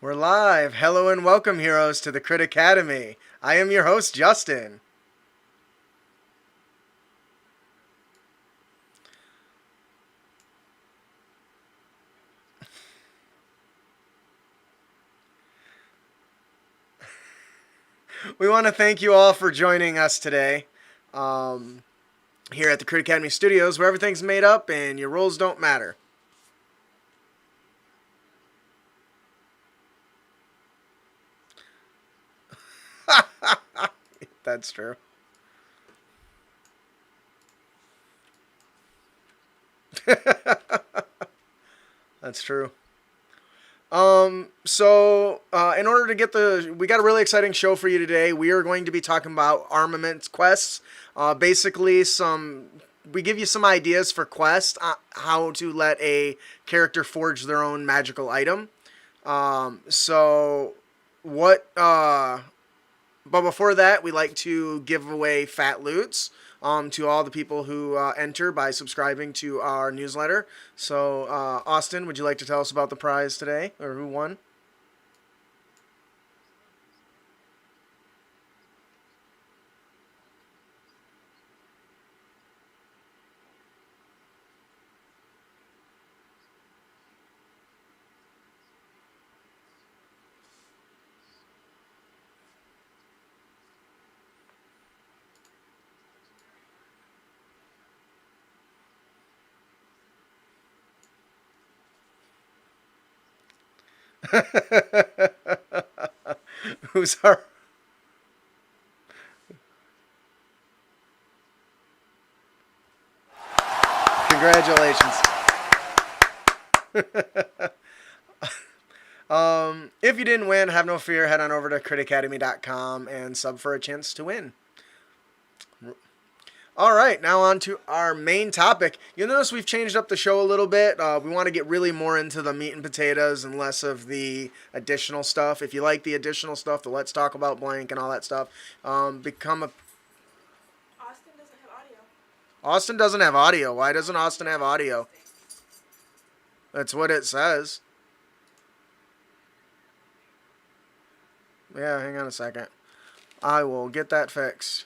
We're live. Hello and welcome, heroes, to the Crit Academy. I am your host, Justin. We want to thank you all for joining us today here at the Crit Academy Studios, where everything's made up and your roles don't matter. That's true. That's true. In order to get we got a really exciting show for you today. We are going to be talking about Armament Quests. Basically, we give you some ideas for quests, how to let a character forge their own magical item. But before that, we like to give away fat loots to all the people who enter by subscribing to our newsletter. So, Austin, would you like to tell us about the prize today, or who won? Who's our... Congratulations. If you didn't win, have no fear. Head on over to critacademy.com and sub for a chance to win. All right, now on to our main topic. You'll notice we've changed up the show a little bit. We want to get really more into the meat and potatoes and less of the additional stuff. If you like the additional stuff, the Let's Talk About Blank and all that stuff, become a... Austin doesn't have audio. Austin doesn't have audio. Why doesn't Austin have audio? That's what it says. Yeah, hang on a second. I will get that fixed.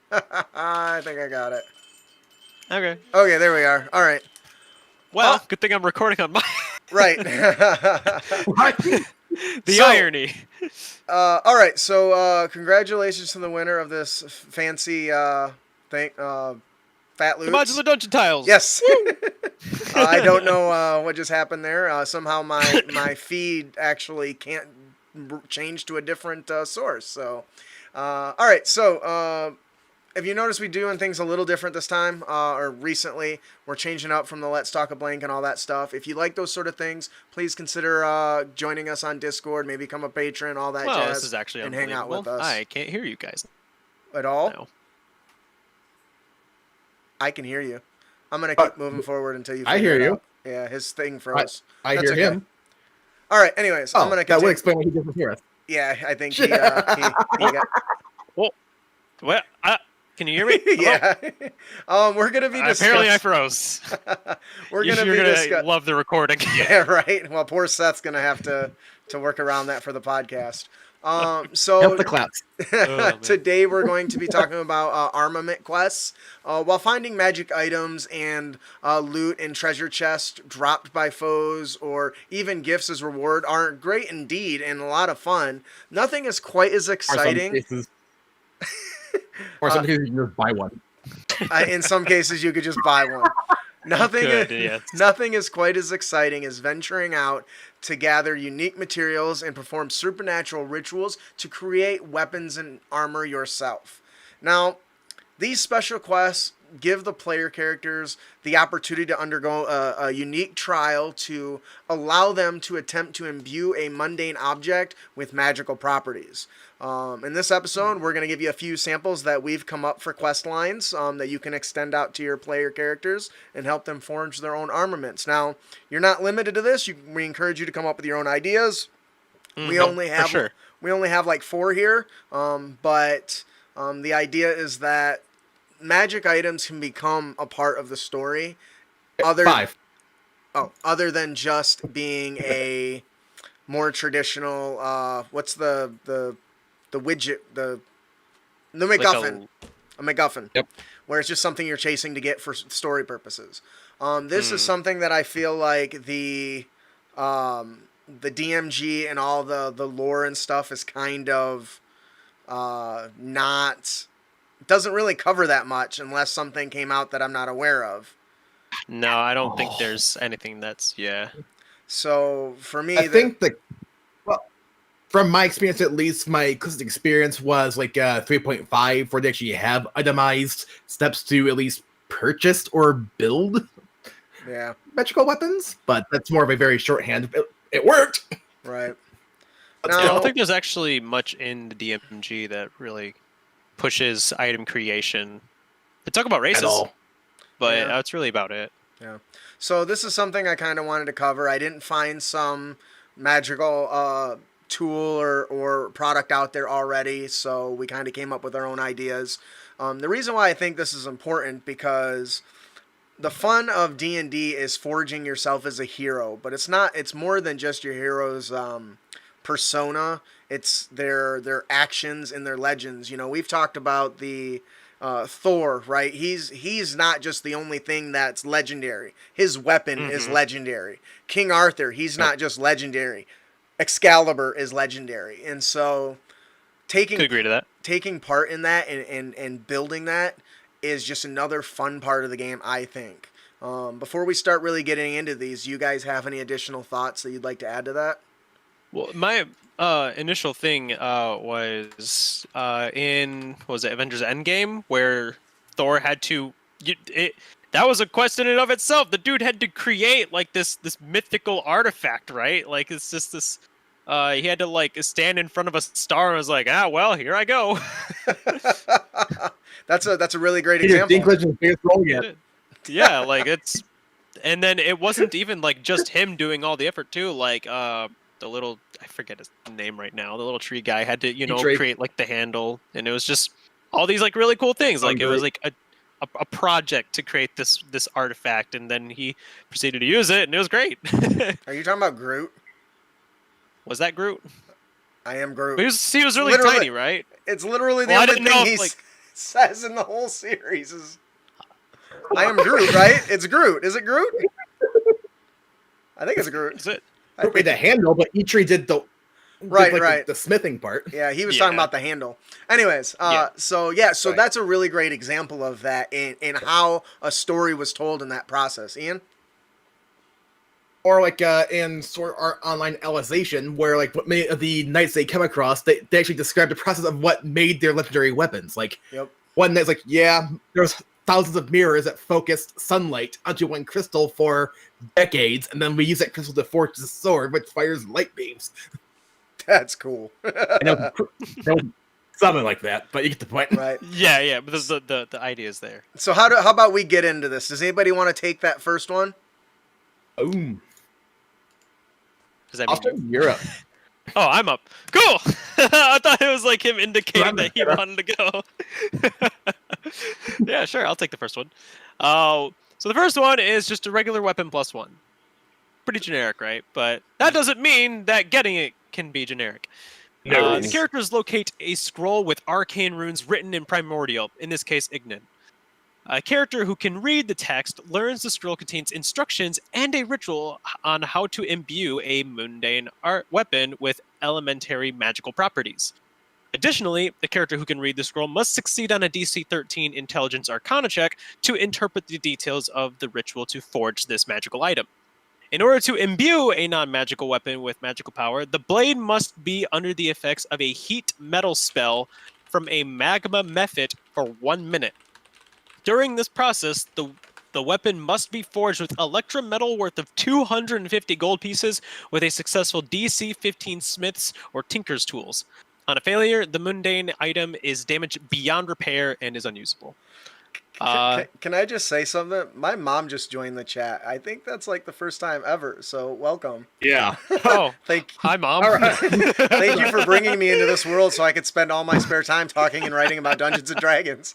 I think I got it. Okay. Okay, there we are. All right. Well, good thing I'm recording on my... Right. The irony. All right, so congratulations to the winner of this fancy thing, Fat Loots. Modular dungeon tiles. Yes. I don't know what just happened there. Somehow my feed actually can't change to a different source. So, all right, so... if you notice, we're doing things a little different this time, or recently. We're changing up from the Let's Talk a Blank and all that stuff. If you like those sort of things, please consider joining us on Discord, maybe become a patron, all that jazz. This is actually and hang out with us. I can't hear you guys. At all? No. I can hear you. I'm going to keep moving forward until you I hear you. out. Yeah, his thing froze. I That's hear okay. him. All right, anyways, I'm going to That would explain why he doesn't hear us. Yeah, I think he got... Well, can you hear me? Yeah. We're going to be discussing... Apparently I froze. We're going to be You're going discussing... to love the recording. Yeah, right. Well, poor Seth's going to have to work around that for the podcast. So Help the claps. Today we're going to be talking about Armament Quests. While finding magic items and loot and treasure chests dropped by foes or even gifts as reward are great indeed and a lot of fun, nothing is quite as exciting. Or some cases, you just buy one. In some cases, you could just buy one. Nothing is quite as exciting as venturing out to gather unique materials and perform supernatural rituals to create weapons and armor yourself. Now, these special quests give the player characters the opportunity to undergo a unique trial to allow them to attempt to imbue a mundane object with magical properties. In this episode, we're going to give you a few samples that we've come up for quest lines that you can extend out to your player characters and help them forge their own armaments. Now, you're not limited to this. We encourage you to come up with your own ideas. We only have like 4 here, but the idea is that magic items can become a part of the story. 5. other than just being a more traditional, what's the widget, the MacGuffin, a MacGuffin, Yep. where it's just something you're chasing to get for story purposes. This is something that I feel like the DMG and all the lore and stuff is kind of not, doesn't really cover that much unless something came out that I'm not aware of. No, I don't think there's anything that's So for me, I think from my experience, at least, my closest experience was like 3.5, where they actually have itemized steps to at least purchase or build magical weapons. But that's more of a very shorthand. It worked. Right. I don't think there's actually much in the DMG that really pushes item creation. They talk about races, but that's really about it. Yeah. So this is something I kind of wanted to cover. I didn't find some magical tool or product out there already, so we kind of came up with our own ideas. The reason why I think this is important, because the fun of D&D is forging yourself as a hero, but it's more than just your hero's persona. It's their actions and their legends. You know, we've talked about the Thor, right? He's not just the only thing that's legendary. His weapon is legendary. King Arthur, he's not just legendary. Excalibur is legendary. And so taking part in that and building that is just another fun part of the game, I think. Before we start really getting into these, you guys have any additional thoughts that you'd like to add to that? Well, my initial thing was in, what was it, Avengers Endgame, where Thor had to... that was a quest in and of itself. The dude had to create like this mythical artifact, right? Like it's just this. He had to like stand in front of a star and was like, well, here I go. That's a really great example. Yeah, like it's, and then it wasn't even like just him doing all the effort too. Like the little, I forget his name right now. The little tree guy had to create like the handle, and it was just all these like really cool things. Like it was like a project to create this artifact, and then he proceeded to use it, and it was great. Are you talking about Groot? Was that Groot? I am Groot. He was really tiny, right? It's literally the only thing he says in the whole series is, I am Groot, right? It's Groot. Is it Groot? I think it's Groot. Is it? Groot made the handle, but Eitri did the the smithing part. Yeah, he was talking about the handle. Anyways, so that's a really great example of that in how a story was told in that process. Ian? Or like in Sword Art Online Alicization, where like what many of the knights they come across, they actually describe the process of what made their legendary weapons. Like one knight's like, there's thousands of mirrors that focused sunlight onto one crystal for decades, and then we use that crystal to forge the sword, which fires light beams. That's cool. Something like that, but you get the point. Right. Yeah, but the idea is there. So how about we get into this? Does anybody want to take that first one? Boom. Does that mean you're up? Oh, I'm up. Cool. I thought it was like him indicating that he wanted to go. Yeah, sure. I'll take the first one. So the first one is just a regular weapon +1. Pretty generic, right? But that doesn't mean that getting it can be generic. The characters locate a scroll with arcane runes written in Primordial, in this case, Ignin. A character who can read the text learns the scroll contains instructions and a ritual on how to imbue a mundane weapon with elementary magical properties. Additionally, the character who can read the scroll must succeed on a DC 13 Intelligence Arcana check to interpret the details of the ritual to forge this magical item. In order to imbue a non-magical weapon with magical power, the blade must be under the effects of a heat metal spell from a magma mephit for 1 minute. During this process, the weapon must be forged with Electra metal worth of 250 gold pieces with a successful DC 15 smiths or tinker's tools. On a failure, the mundane item is damaged beyond repair and is unusable. Can I just say something? My mom just joined the chat. I think that's like the first time ever. So welcome. Yeah. Oh, Thank hi, Mom. All right. Thank you for bringing me into this world so I could spend all my spare time talking and writing about Dungeons and Dragons.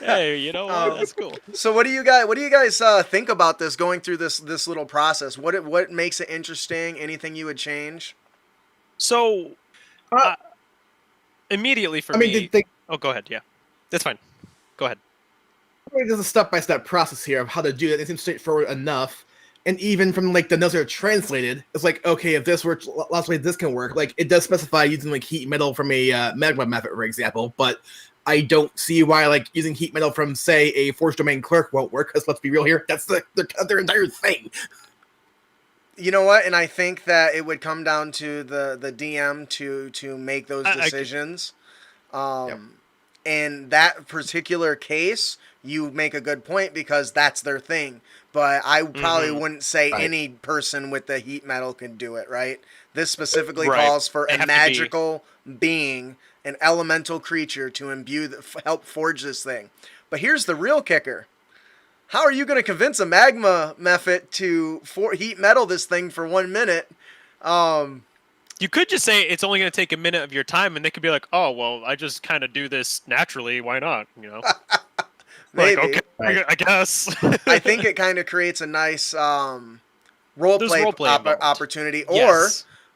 Hey, you know what? That's cool. So what do you guys think about this going through this little process? What makes it interesting? Anything you would change? So, immediately for me. Oh, go ahead. Yeah, that's fine. Go ahead. There's a step-by-step process here of how to do that. It seems straightforward enough. And even from like the notes that are translated, it's like, okay, if this works, lots of ways this can work. Like it does specify using like heat metal from a magma method, for example, but I don't see why like using heat metal from say a force domain clerk won't work. Because let's be real here, that's their entire thing. You know what? And I think that it would come down to the DM to make those decisions. In that particular case, you make a good point because that's their thing. But I probably wouldn't say any person with the heat metal can do it, right? This specifically calls for a magical being, an elemental creature to help forge this thing. But here's the real kicker. How are you going to convince a magma method to heat metal this thing for 1 minute? You could just say it's only going to take a minute of your time, and they could be like, "Oh, well, I just kind of do this naturally. Why not?" You know. Maybe. Like, okay, I guess. I think it kind of creates a nice roleplay opportunity, or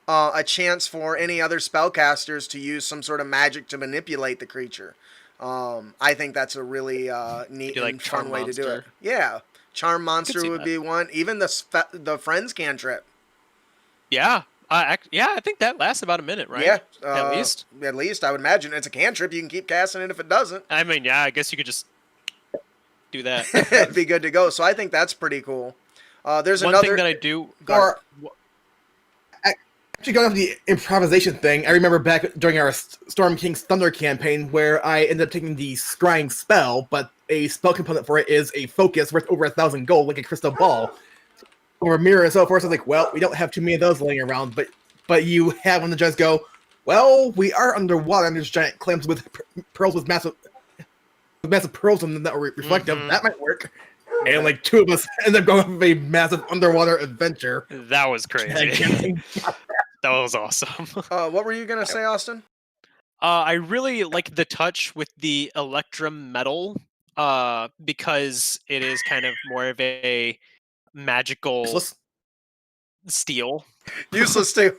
a chance for any other spellcasters to use some sort of magic to manipulate the creature. I think that's a really neat and fun way to do it. Yeah, Charm Monster would be one. Even the Friends cantrip. Yeah. I think that lasts about a minute, right? Yeah, at least. At least I would imagine it's a cantrip. You can keep casting it if it doesn't. I mean, yeah, I guess you could just do that. It'd be good to go. So I think that's pretty cool. There's one another thing that I do. Actually, going off the improvisation thing, I remember back during our Storm King's Thunder campaign where I ended up taking the scrying spell, but a spell component for it is a focus worth over 1,000 gold, like a crystal ball. Or a mirror and so forth. So I was like, well, we don't have too many of those laying around, but you have one that just go, well, we are underwater and there's giant clams with pearls with massive pearls in them that were reflective. That might work. And like 2 of us end up going on a massive underwater adventure. That was crazy. That was awesome. What were you gonna say, Austin? I really like the touch with the electrum metal, because it is kind of more of a magical steel. Useless steel.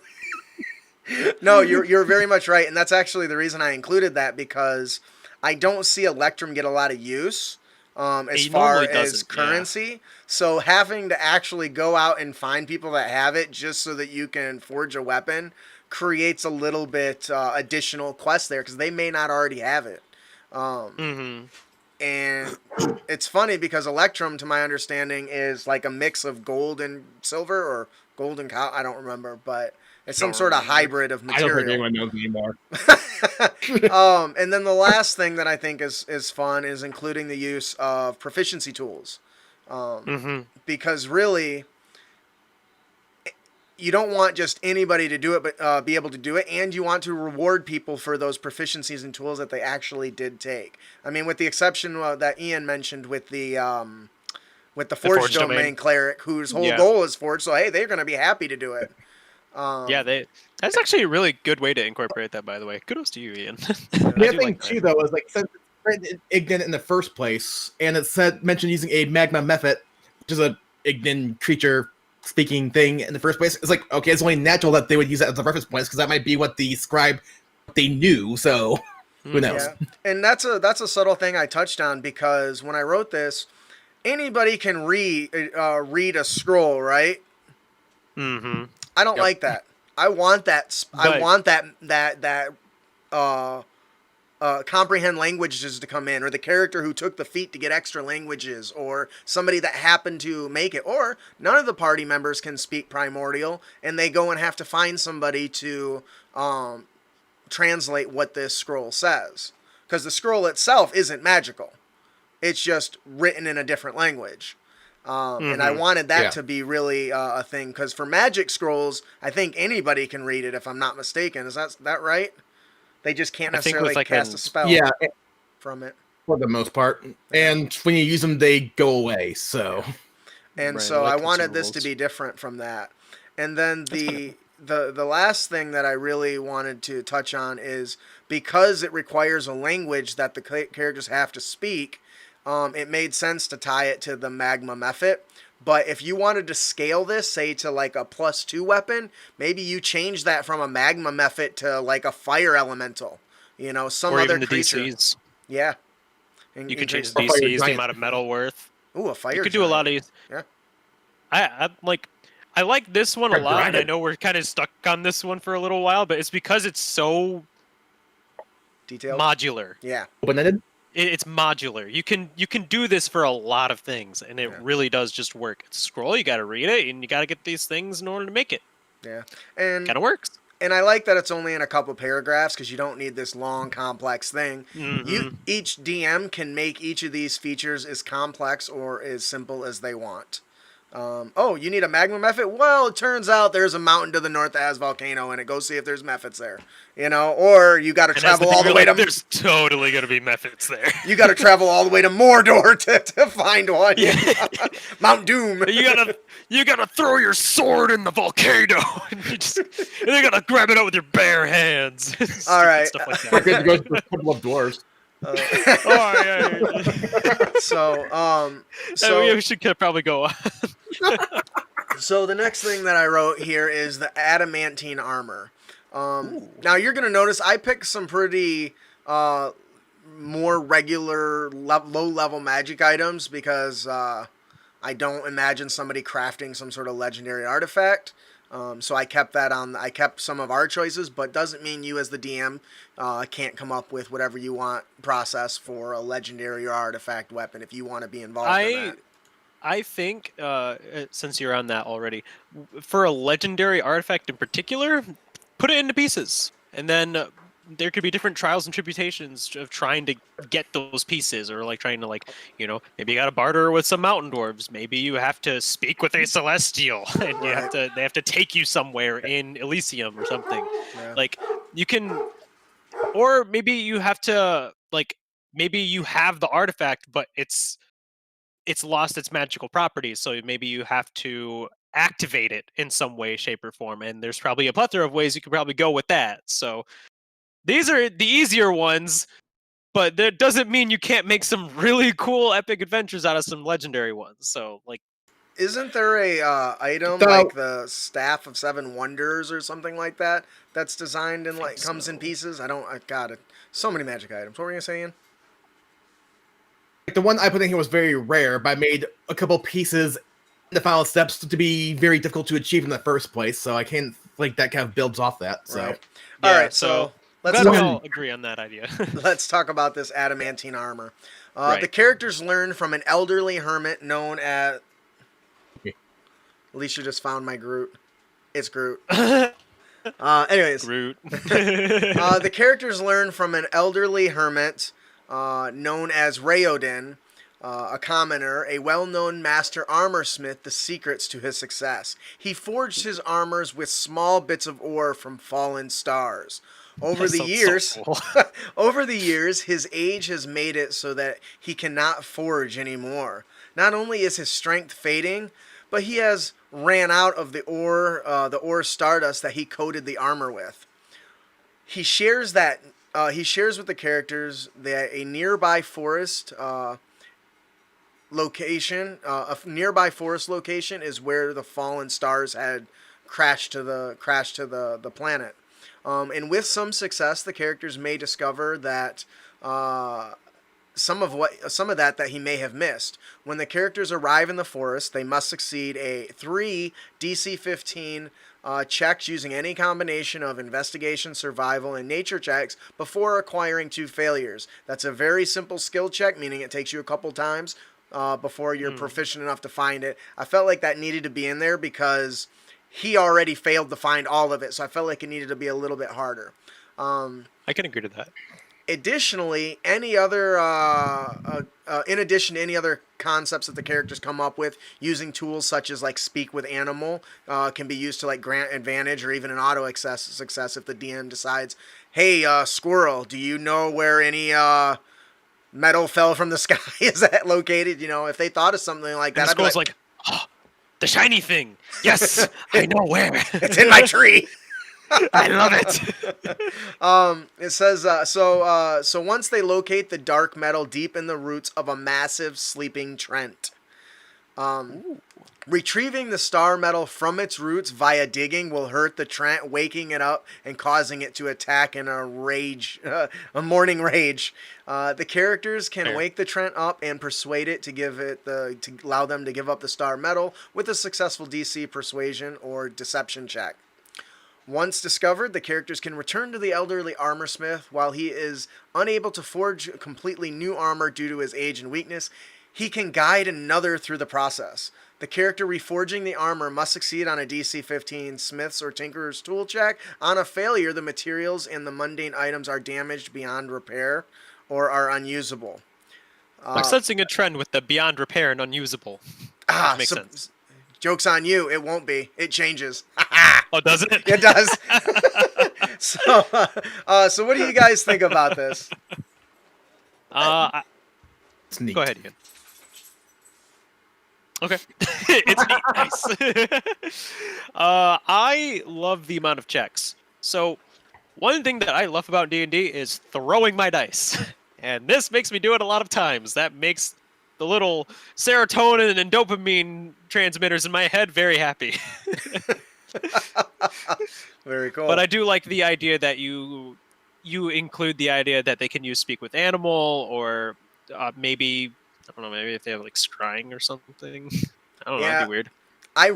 No, you're very much right, and that's actually the reason I included that, because I don't see Electrum get a lot of use as far as currency. Yeah. So having to actually go out and find people that have it just so that you can forge a weapon creates a little bit additional quest there, because they may not already have it. And it's funny because Electrum, to my understanding, is like a mix of gold and silver, or gold and cow. I don't remember, but it's some sort of hybrid of material. I don't think anyone knows anymore. And then the last thing that I think is fun is including the use of proficiency tools. Because really, you don't want just anybody to do it, but be able to do it, and you want to reward people for those proficiencies and tools that they actually did take. I mean, with the exception that Ian mentioned with the Forge Domain Cleric, whose whole goal is Forge, so hey, they're going to be happy to do it. That's actually a really good way to incorporate that, by the way. Kudos to you, Ian. The other thing, too, though, is like, since it's Ignin in the first place, and it mentioned using a magma method, which is a Ignin creature speaking thing in the first place, it's like, okay, it's only natural that they would use that as a reference point, because that might be what the scribe they knew, so who knows. Yeah. And that's a subtle thing I touched on, because when I wrote this, anybody can read a scroll, right? I don't like that. I want that. I want that comprehend languages to come in, or the character who took the feat to get extra languages, or somebody that happened to make it, or none of the party members can speak Primordial, and they go and have to find somebody to translate what this scroll says, because the scroll itself isn't magical. It's just written in a different language. And I wanted that to be really a thing, because for magic scrolls, I think anybody can read it, if I'm not mistaken. Is that right? They just can't necessarily cast a spell from it. for the most part. And when you use them, they go away. So, and Right, so I I like wanted this to consumables. be different from that. And then the last thing that I really wanted to touch on is because it requires a language that the characters have to speak. It made sense to tie it to the magma method. But if you wanted to scale this, say to like a +2 weapon, maybe you change that from a magma method to like a fire elemental. You know, some Or other even the creature. DCs. Yeah. You could change the Or fire DCs, the giant. amount of metal worth. Ooh, a fire. You could do a lot of these. Yeah. I like this one a Fire lot, and I dragon. know we're kind of stuck on this one for a little while, but it's because it's so Detailed. modular. Yeah. Open-ended. It's modular. You can do this for a lot of things, and it really does just work. It's a scroll. You got to read it, and you got to get these things in order to make it. Yeah. And Kind of works. And I like that it's only in a couple paragraphs because you don't need this long, complex thing. Mm-hmm. Each DM can make each of these features as complex or as simple as they want. Oh, you need a magma method? Well, it turns out there's a mountain to the north that has volcano in it. Go see if there's methods there. You know, or you got to travel all the way to. There's totally gonna be methods there. You got to travel all the way to Mordor to find one. Yeah. Mount Doom. You gotta throw your sword in the volcano, and you gotta grab it out with your bare hands. All right. Stuff like that. It goes to a couple of dwarves. Oh, yeah. So we should probably go on. So the next thing that I wrote here is the Adamantine Armor. Now you're going to notice I picked some pretty more regular low-level magic items because I don't imagine somebody crafting some sort of legendary artifact. So I kept that on. I kept some of our choices, but doesn't mean you as the DM can't come up with whatever you want process for a legendary or artifact weapon if you want to be involved in that. I think, since you're on that already, for a legendary artifact in particular, put it into pieces. And then there could be different trials and tribulations of trying to get those pieces, or like trying to, like, you know, maybe you got to barter with some mountain dwarves. Maybe you have to speak with a celestial, and they have to take you somewhere in Elysium or something. Yeah. Like, you can, or maybe you have to, like, maybe you have the artifact, but it's lost its magical properties, so maybe you have to activate it in some way, shape, or form, and there's probably a plethora of ways you could probably go with that. So these are the easier ones, but that doesn't mean you can't make some really cool epic adventures out of some legendary ones. So, like, isn't there a item So- like the Staff of Seven Wonders or something like that that's designed and like comes in pieces? I got it. So many magic items. What were you saying? The one I put in here was very rare, but I made a couple pieces in the final steps to be very difficult to achieve in the first place. So I can't, like, that kind of builds off that. So Right. yeah, All right, so let's glad we talk, all agree on that idea. let's talk about this Adamantine Armor. Right. The characters learn from an elderly hermit known as. Alicia just found my Groot. It's Groot. Anyways, Groot. the characters learn from an elderly hermit known as Raoden, a commoner, a well-known master armor smith, the secrets to his success. He forged his armors with small bits of ore from fallen stars. Over the years, so cool. over the years, his age has made it so that he cannot forge anymore. Not only is his strength fading, but he has ran out of the ore stardust that he coated the armor with. He shares with the characters that a nearby forest location is where the fallen stars had crashed to the planet. And with some success, the characters may discover that some of that he may have missed. When the characters arrive in the forest, they must succeed 3 DC 15 checks using any combination of investigation, survival, and nature checks before acquiring 2 failures. That's a very simple skill check, meaning it takes you a couple times before you're proficient enough to find it. I felt like that needed to be in there because he already failed to find all of it, so I felt like it needed to be a little bit harder. I can agree to that. Additionally, any other, in addition to any other concepts that the characters come up with, using tools such as like Speak with Animal can be used to like grant advantage or even an auto success if the DM decides, hey, Squirrel, do you know where any metal fell from the sky is that located? You know, if they thought of something like that, And I'd be Skull's like, oh, the shiny thing. Yes, I know where. it's in my tree. I love it. It says so once they locate the dark metal deep in the roots of a massive sleeping Trent. Retrieving the star metal from its roots via digging will hurt the Trent, waking it up and causing it to attack in a morning rage. The characters can wake the Trent up and persuade it to allow them to give up the star metal with a successful DC persuasion or deception check. Once discovered, the characters can return to the elderly armorsmith. While he is unable to forge completely new armor due to his age and weakness, he can guide another through the process. The character reforging the armor must succeed on a DC 15 Smith's or Tinkerer's tool check. On a failure, the materials and the mundane items are damaged beyond repair or are unusable. I'm sensing a trend with the beyond repair and unusable. Makes sense. Joke's on you. It won't be. It changes. Oh, does it? It does. So what do you guys think about this? Sneak. Go ahead, Ian. Okay. It's neat. Nice. I love the amount of checks. So one thing that I love about D&D is throwing my dice. And this makes me do it a lot of times. That makes the little serotonin and dopamine transmitters in my head very happy. Very cool. But I do like the idea that you include the idea that they can use speak with animal, or maybe, I don't know, maybe if they have like scrying or something. I don't know, that'd be weird. I'm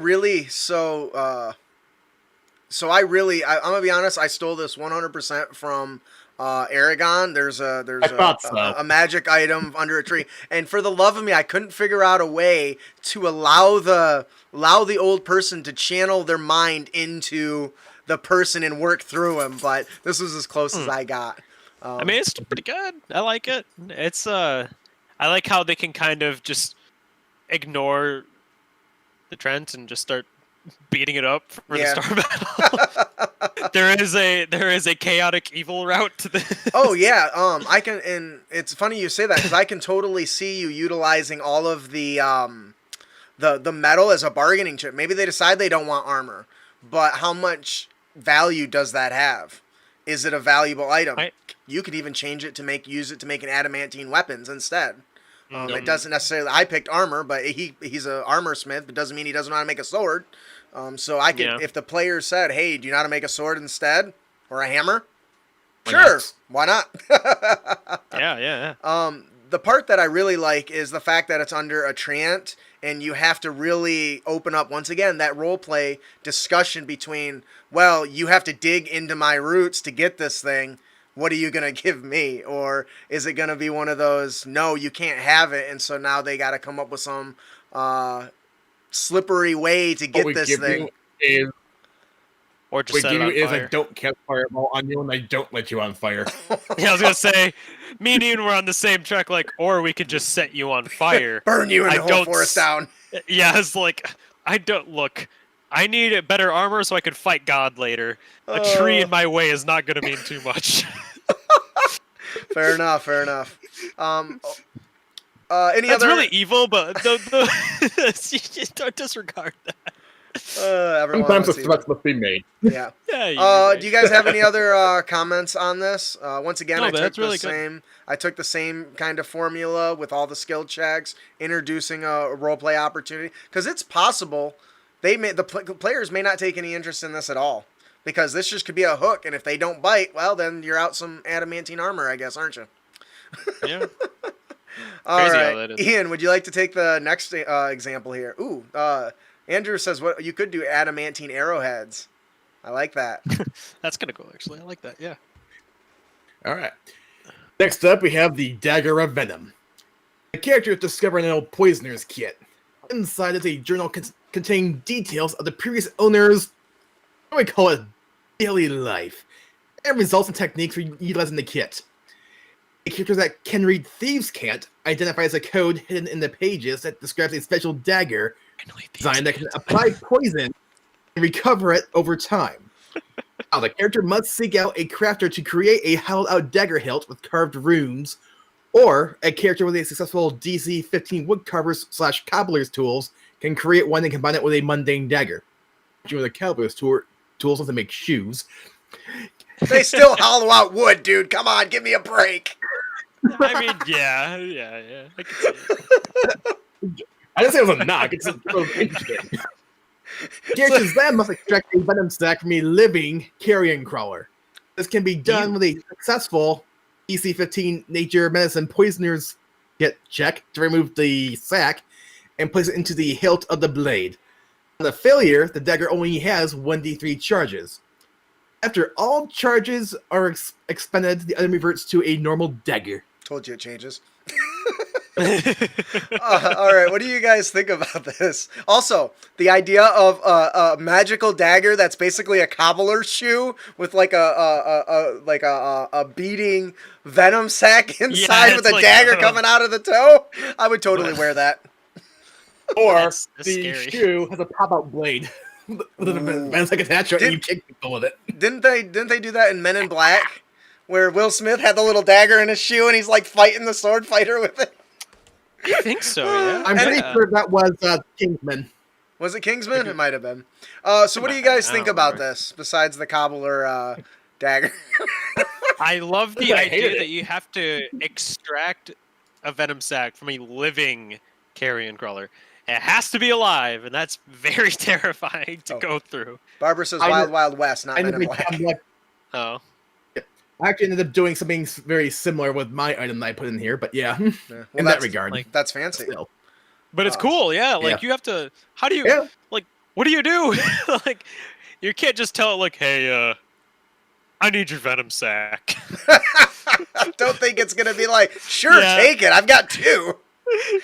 gonna be honest, I stole this 100% from Aragon. There's a magic item under a tree, and for the love of me, I couldn't figure out a way to allow the old person to channel their mind into the person and work through him. But this was as close as I got. I mean, it's pretty good. I like it. It's I like how they can kind of just ignore the Trent and just start beating it up for the star battle. there is a chaotic evil route to this. Oh yeah, I can, and it's funny you say that because I can totally see you utilizing all of the metal as a bargaining chip. Maybe they decide they don't want armor, but how much value does that have? Is it a valuable item? You could even change it to use it to make an adamantine weapons instead. It doesn't necessarily. I picked armor, but he's an armor smith, but doesn't mean he doesn't know how to make a sword. So I could, if the player said, "Hey, do you know how to make a sword instead, or a hammer?" Sure, why not? Yeah. The part that I really like is the fact that it's under a Trant, and you have to really open up once again that role play discussion between, well, you have to dig into my roots to get this thing. What are you going to give me? Or is it going to be one of those, no, you can't have it, and so now they got to come up with some slippery way to get this thing. Or just set it on fire. I don't cast fireball on you, and I don't let you on fire. Yeah, I was going to say, me and Ian were on the same track, like, or we could just set you on fire. Burn you in the whole forest down. Yeah, it's like, I need better armor so I can fight God later. A tree in my way is not going to mean too much. Fair enough. That's really evil, but don't disregard that. Sometimes a threat must be made. Yeah. Do you guys have any other comments on this? Once again, I took the same kind of formula with all the skill checks, introducing a roleplay opportunity, because it's possible the players may not take any interest in this at all, because this just could be a hook, and if they don't bite, well, then you're out some adamantine armor, I guess, aren't you? Yeah. All right, Ian, would you like to take the next example here? Ooh, Andrew says what you could do adamantine arrowheads. I like that. That's kind of cool, actually. I like that, yeah. All right. Next up, we have the Dagger of Venom. The character is discovering an old poisoner's kit. Inside is a journal containing details of the previous owner's, what do we call it, daily life, and results and techniques for utilizing the kit. A character that can read Thieves' Cant identifies a code hidden in the pages that describes a special dagger design that can apply poison and recover it over time. Now, the character must seek out a crafter to create a hollowed-out dagger hilt with carved runes, Or a character with a successful DC 15 woodcarvers / cobbler's tools can create one and combine it with a mundane dagger. With the cobbler's tools to make shoes. They still hollow out wood, dude. Come on, give me a break. I mean, yeah. I can see it. I didn't say it was a knock. It's interesting. Characters then must extract a venom sac from a living carrion crawler. This can be done with a successful DC 15 Nature Medicine Poisoner's Kit check to remove the sac and place it into the hilt of the blade. On the failure, the dagger only has 1d3 charges. After all charges are expended, the item reverts to a normal dagger. Told you it changes. All right, what do you guys think about this? Also, the idea of a magical dagger that's basically a cobbler's shoe with like a beating venom sac inside with a dagger coming out of the toe. I would totally wear that. Or that's the scary. shoe has a pop-out blade with a venom sac attached and you kick people with it. Didn't they do that in Men in Black, where Will Smith had the little dagger in his shoe and he's like fighting the sword fighter with it? I think so, yeah. I'm pretty sure that was Kingsman. Was it Kingsman? It might have been. So what do you guys think about this, besides the cobbler dagger? I love the I hated idea it. that you have to extract a venom sac from a living carrion crawler. It has to be alive, and that's very terrifying to go through. Barbara says I Wild know- Wild West, not I Men in never Black. Oh. I actually ended up doing something very similar with my item that I put in here, but yeah, Yeah. Well, in that regard. like- That's fancy. Still. But it's cool, yeah. Like, you have to... How do you... Yeah. Like, what do you do? Like, you can't just tell it, like, hey, I need your venom sac. Don't think it's gonna be like, sure, Yeah. take it. I've got two.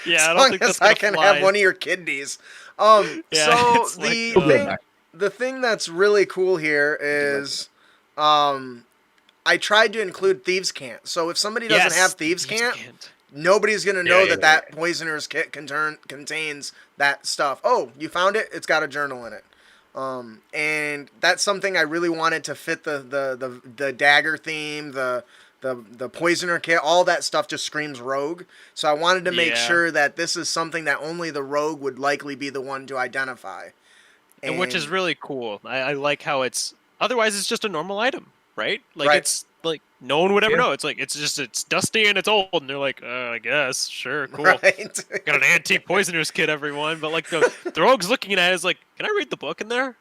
Yeah, I As don't long think as that's gonna I can fly. have one of your kidneys. Yeah, So it's like, the thing that's really cool here is, I tried to include Thieves' Cant. So if somebody doesn't have Thieves' Cant, nobody's gonna know that Poisoner's Kit contains that stuff. Oh, you found it? It's got a journal in it. And that's something I really wanted to fit the dagger theme, the Poisoner Kit, all that stuff just screams rogue. So I wanted to make sure that this is something that only the rogue would likely be the one to identify. And which is really cool. I like how it's... Otherwise, it's just a normal item, right? Like, it's... Like, no one would ever know. It's like, it's dusty and it's old. And they're like, I guess. Sure, cool. Right? Got an antique Poisoner's Kit, everyone. But, like, the rogue's looking at it is like, can I read the book in there?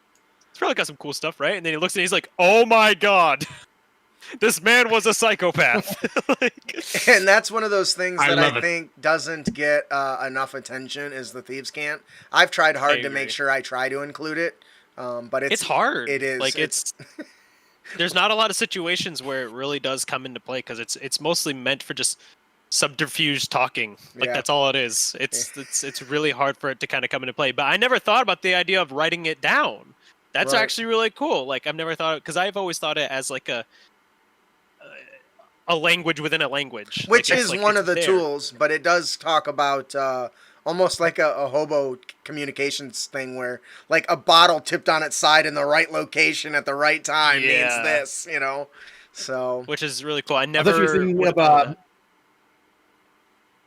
It's probably got some cool stuff, right? And then he looks at it, he's like, oh my god. This man was a psychopath. And that's one of those things that I love it. think doesn't get enough attention is the Thieves' Cant. I've tried hard to make sure I try to include it, but it's hard. It is. Like, it's there's not a lot of situations where it really does come into play because it's mostly meant for just subterfuge talking. Like, that's all it is. It's really hard for it to kind of come into play. But I never thought about the idea of writing it down. That's actually really cool. Like, I've never thought, because I've always thought it as like a language within a language, which like, is like, one of the there. tools, but it does talk about almost like a hobo communications thing where like a bottle tipped on its side in the right location at the right time means this, you know. So which is really cool. I I never thought you were thinking would've about, thought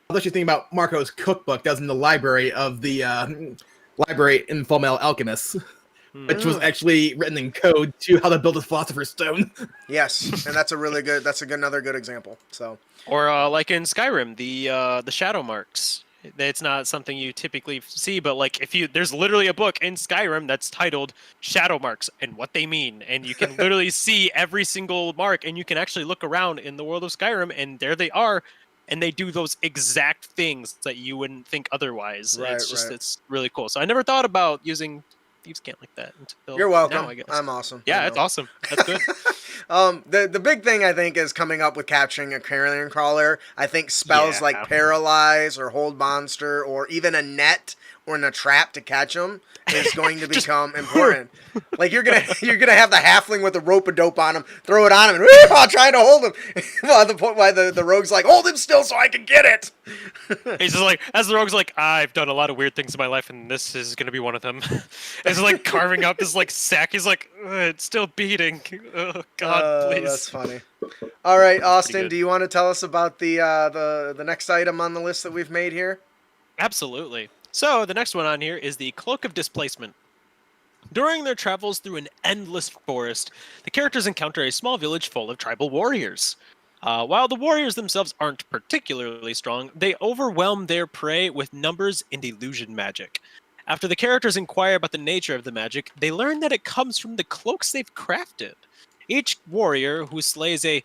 I thought you were thinking about Marco's cookbook that was in the library of the library in Fullmetal Alchemist, which was actually written in code to how to build a Philosopher's Stone. yes, and that's a really good. That's another good example. So Or like in Skyrim, the shadow marks. It's not something you typically see, but like there's literally a book in Skyrim that's titled Shadow Marks and what they mean, and you can literally see every single mark, and you can actually look around in the world of Skyrim, and there they are, and they do those exact things that you wouldn't think otherwise. Right, It's really cool. So I never thought about using Thieves' Cant like that until you're welcome. now, I guess. I'm awesome. Yeah, I it's know. awesome. That's good. The big thing I think is coming up with capturing a carrion crawler. I think spells like Paralyze or Hold Monster or even a net or in a trap to catch them is going to become important. Like you're gonna have the halfling with a rope of dope on him, throw it on him, and while trying to hold him. Well, the point why the rogue's like, hold him still so I can get it. He's just like, as the rogue's like, I've done a lot of weird things in my life, and this is gonna be one of them. He's like carving out this like sack. He's like, it's still beating. Oh God, please. That's funny. All right, Austin, do you want to tell us about the next item on the list that we've made here? Absolutely. So the next one on here is the Cloak of Displacement. During their travels through an endless forest, the characters encounter a small village full of tribal warriors. While the warriors themselves aren't particularly strong, they overwhelm their prey with numbers and illusion magic. After the characters inquire about the nature of the magic, they learn that it comes from the cloaks they've crafted. Each warrior who slays a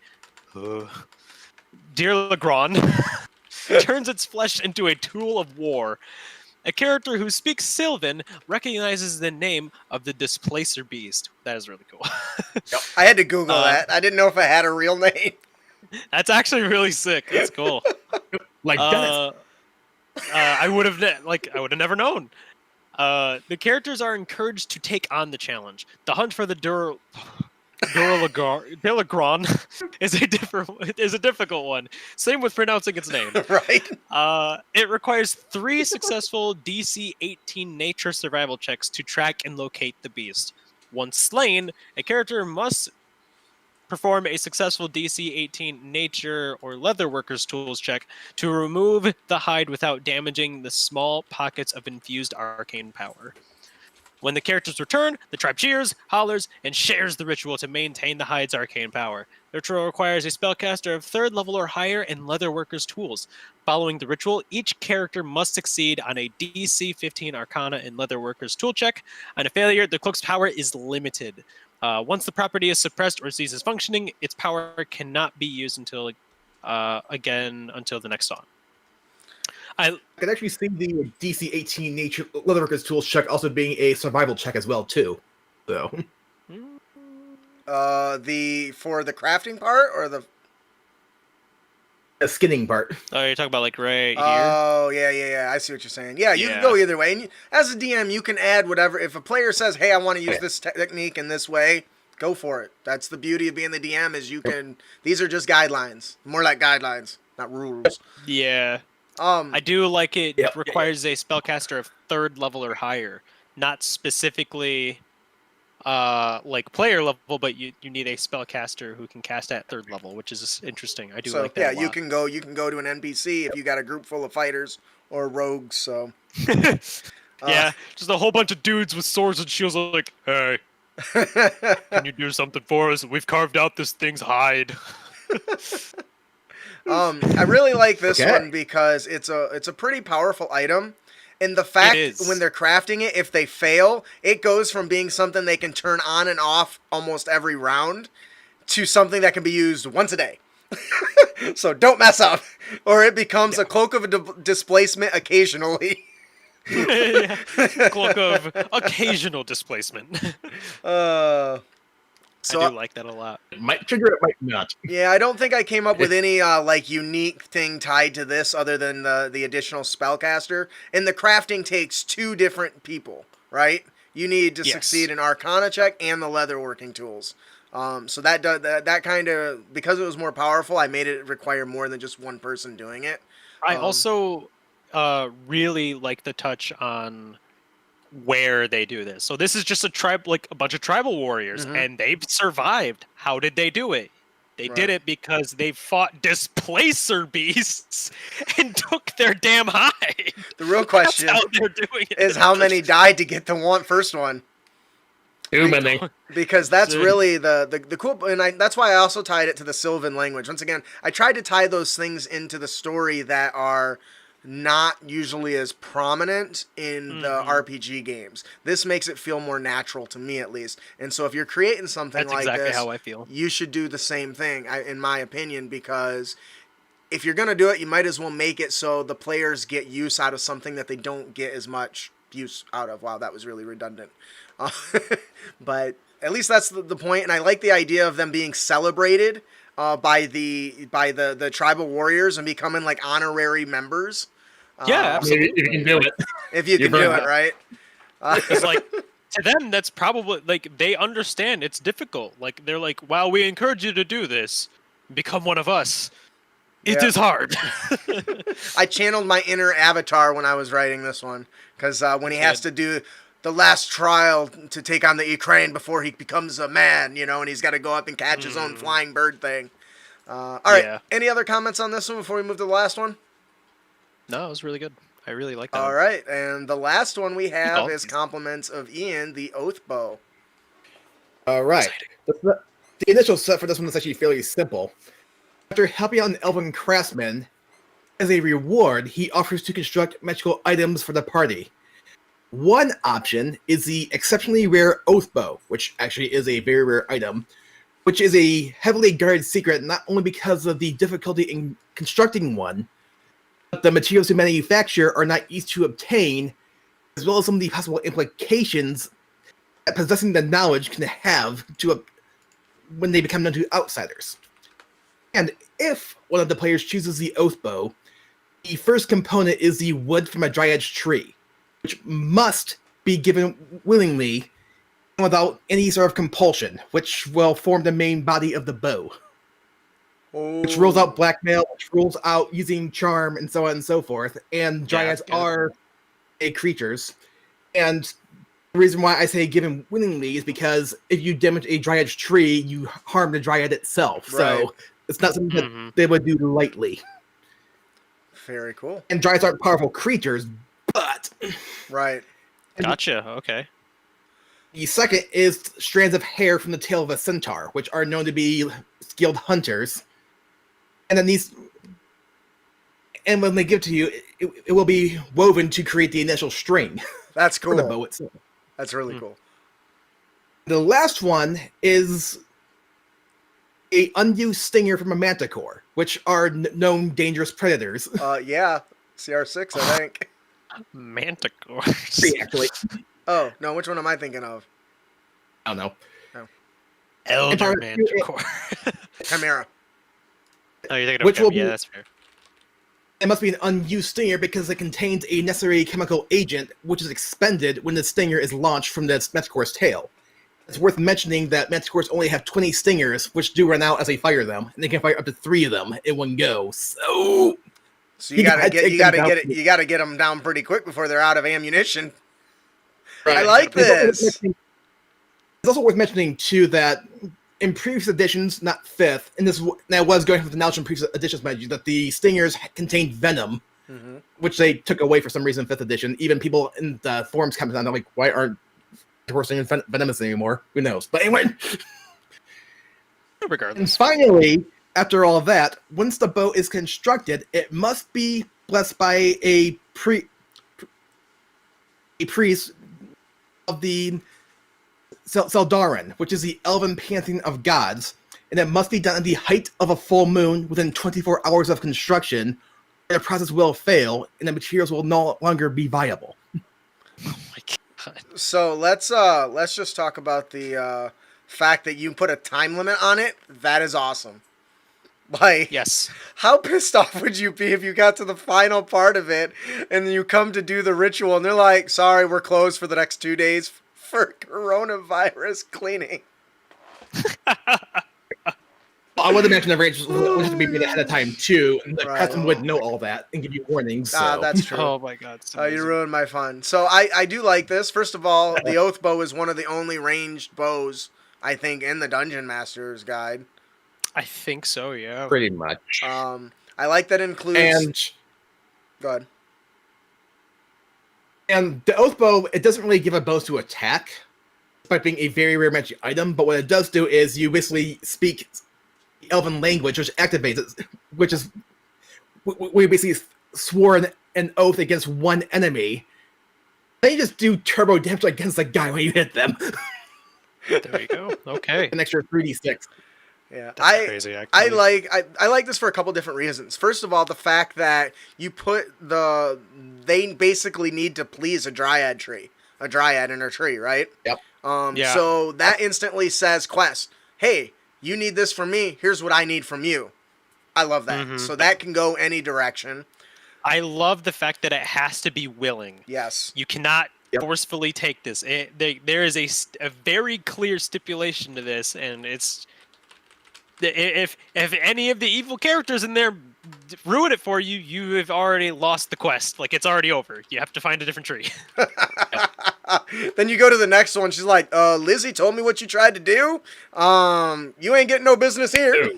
Dear Legrand turns its flesh into a tool of war. A character who speaks Sylvan recognizes the name of the Displacer Beast. That is really cool. I had to Google that. I didn't know if it had a real name. That's actually really sick. That's cool. Like Dennis. I would have never known. The characters are encouraged to take on the challenge. The hunt for the Delagron is a difficult one. Same with pronouncing its name. Right. It requires 3 successful DC 18 nature survival checks to track and locate the beast. Once slain, a character must perform a successful DC 18 nature or leatherworker's tools check to remove the hide without damaging the small pockets of infused arcane power. When the characters return, the tribe cheers, hollers, and shares the ritual to maintain the hide's arcane power. The ritual requires a spellcaster of 3rd level or higher and leatherworker's tools. Following the ritual, each character must succeed on a DC 15 Arcana and leatherworker's tool check. On a failure, the cloak's power is limited. Once the property is suppressed or ceases functioning, its power cannot be used until the next dawn. I could actually see the DC 18 nature leatherworker's tools check also being a survival check as well too. So for the crafting part or the skinning part. Oh, you're talking about like right here? Oh, yeah. I see what you're saying. Yeah, you can go either way. And as a DM, you can add whatever. If a player says, hey, I want to use this technique in this way, go for it. That's the beauty of being the DM is you can... These are just guidelines. More like guidelines, not rules. Yeah. I do like it requires a spellcaster of 3rd level or higher. Not specifically like player level, but you need a spellcaster who can cast at 3rd level, which is interesting. I do like that. Yeah, you can go to an NPC if you got a group full of fighters or rogues. So yeah, just a whole bunch of dudes with swords and shields like, hey, can you do something for us? We've carved out this thing's hide. I really like this one because it's a pretty powerful item. And the fact when they're crafting it, if they fail, it goes from being something they can turn on and off almost every round to something that can be used once a day. So don't mess up. Or it becomes a Cloak of Displacement occasionally. Cloak of Occasional Displacement. So I do like that a lot. It might trigger, it might not. Yeah, I don't think I came up with any unique thing tied to this other than the additional spellcaster. And the crafting takes 2 different people, right? You need to succeed an Arcana check and the leatherworking tools. So that kind of, because it was more powerful, I made it require more than just one person doing it. I also really like the touch on where they do this. So this is just a bunch of tribal warriors, and they've survived. How did they do it? They did it because they fought displacer beasts and took their damn hide. The real question is how many died to get the first one? Too many. Because that's really the cool, and that's why I also tied it to the Sylvan language. Once again, I tried to tie those things into the story that are not usually as prominent in the RPG games. This makes it feel more natural to me, at least. And so if you're creating something like exactly this, how I feel. You should do the same thing, in my opinion, because if you're going to do it, you might as well make it so the players get use out of something that they don't get as much use out of. Wow, that was really redundant. But at least that's the point, and I like the idea of them being celebrated by the tribal warriors and becoming like honorary members. Yeah, absolutely. If you can do it. If you can do it, right? Because like to them, that's probably like they understand it's difficult. Like they're like, "Wow, we encourage you to do this. Become one of us. It is hard." I channeled my inner Avatar when I was writing this one, because when he has to do the last trial to take on the Ukraine before he becomes a man, and he's got to go up and catch his own flying bird thing. All right. Yeah. Any other comments on this one before we move to the last one? No, it was really good. I really like that. All one. right, and the last one we have is compliments of Ian, the Oath Bow. All right. The initial set for this one is actually fairly simple. After helping out an elven craftsman, as a reward, he offers to construct magical items for the party. One option is the exceptionally rare Oath Bow, which actually is a very rare item, which is a heavily guarded secret not only because of the difficulty in constructing one, but the materials to manufacture are not easy to obtain, as well as some of the possible implications that possessing the knowledge can have when they become known to outsiders. And if one of the players chooses the Oath Bow, the first component is the wood from a dryad's tree, which must be given willingly without any sort of compulsion, which will form the main body of the bow. Which rules out blackmail, which rules out using charm, and so on and so forth. And dryads are creatures. And the reason why I say given willingly is because if you damage a dryad's tree, you harm the dryad itself. Right. So it's not something that they would do lightly. Very cool. And dryads aren't powerful creatures, but... Right. Gotcha, okay. The second is strands of hair from the tail of a centaur, which are known to be skilled hunters. And then when they give to you, it will be woven to create the initial string. That's cool. For the bow itself. That's really cool. The last one is a unused stinger from a manticore, which are known dangerous predators. Yeah, CR6, I think. Manticore. Actually. Oh no, which one am I thinking of? I don't know. No. Elder Manticore. Chimera. Oh, you're thinking of yeah, that's fair. It must be an unused stinger because it contains a necessary chemical agent, which is expended when the stinger is launched from the manticore's tail. It's worth mentioning that manticores only have 20 stingers, which do run out as they fire them, and they can fire up to 3 of them in one go. So you gotta get them down pretty quick before they're out of ammunition. Right. I like this. It's also worth mentioning too that in previous editions, not 5th, and I was going with the knowledge from previous editions, mind you, that the stingers contained venom, which they took away for some reason in 5th edition. Even people in the forums comment on, they're like, why aren't stingers venomous anymore? Who knows? But anyway. Regardless. And finally, after all of that, once the bow is constructed, it must be blessed by a priest of the Seldarin, which is the elven pantheon of gods, and it must be done at the height of a full moon within 24 hours of construction, or the process will fail, and the materials will no longer be viable. Oh my god. So let's just talk about the fact that you put a time limit on it. That is awesome. Like, yes. How pissed off would you be if you got to the final part of it and then you come to do the ritual and they're like, sorry, we're closed for the next 2 days for coronavirus cleaning. I would imagine the range would have to be made ahead of time too, and the customer would know all that and give you warnings. So. That's true. Oh my god. You ruined my fun. So I do like this. First of all, the Oath Bow is one of the only ranged bows, I think, in the Dungeon Master's Guide. I think so, yeah. Pretty much. I like that includes... And... Go ahead. And the Oath Bow, it doesn't really give a bonus to attack, despite being a very rare magic item, but what it does do is you basically speak the Elven language, which activates it, which is... We basically swore an oath against one enemy. Then you just do turbo damage against the guy when you hit them. There you go. Okay. An extra 3d6. Yeah, that's crazy, actually. I like this for a couple different reasons. First of all, the fact that you put they basically need to please a dryad in her tree, right? Yep. Yeah. So that instantly says, quest, hey, you need this from me. Here's what I need from you. I love that. So that can go any direction. I love the fact that it has to be willing. Yes. You cannot forcefully take this. There is a very clear stipulation to this, and it's if any of the evil characters in there ruin it for you, you have already lost the quest. Like, it's already over. You have to find a different tree. Then you go to the next one. She's like, Lizzie told me what you tried to do. You ain't getting no business here.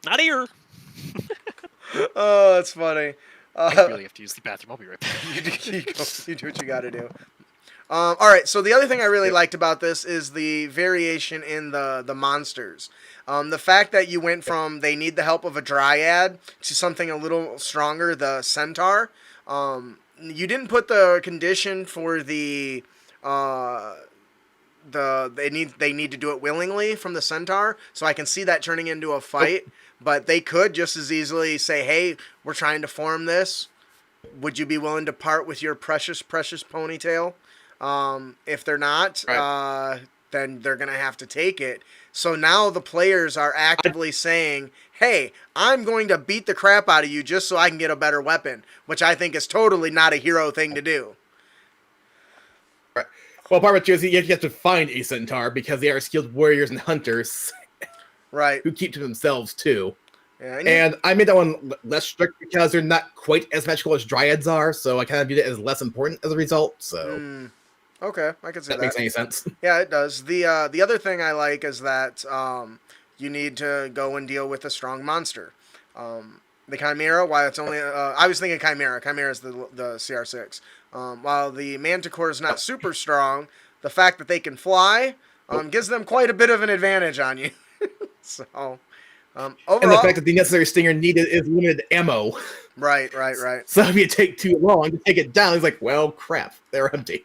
Not here. Oh, that's funny. I really have to use the bathroom. I'll be right back. You do what you got to do. All right, so the other thing I really liked about this is the variation in the monsters. The fact that you went from they need the help of a dryad to something a little stronger, the centaur. You didn't put the condition for they need to do it willingly from the centaur, so I can see that turning into a fight. But they could just as easily say, "Hey, we're trying to form this. Would you be willing to part with your precious, precious ponytail?" If they're not, then they're gonna have to take it. So now the players are actively saying, "Hey, I'm going to beat the crap out of you just so I can get a better weapon," which I think is totally not a hero thing to do. Right. Well, part of it is you have to find a centaur because they are skilled warriors and hunters, right? Who keep to themselves too. Yeah, and I made that one less strict because they're not quite as magical as dryads are, so I kind of viewed it as less important as a result. So. Okay, I can see that. That makes any sense. Yeah, it does. The other thing I like is that you need to go and deal with a strong monster. The Chimera, while it's only... I was thinking Chimera. Chimera is the CR6. While the Manticore is not super strong, the fact that they can fly gives them quite a bit of an advantage on you. So, overall... And the fact that the necessary stinger needed is limited ammo. Right. So if you take too long to take it down, it's like, well, crap, they're empty.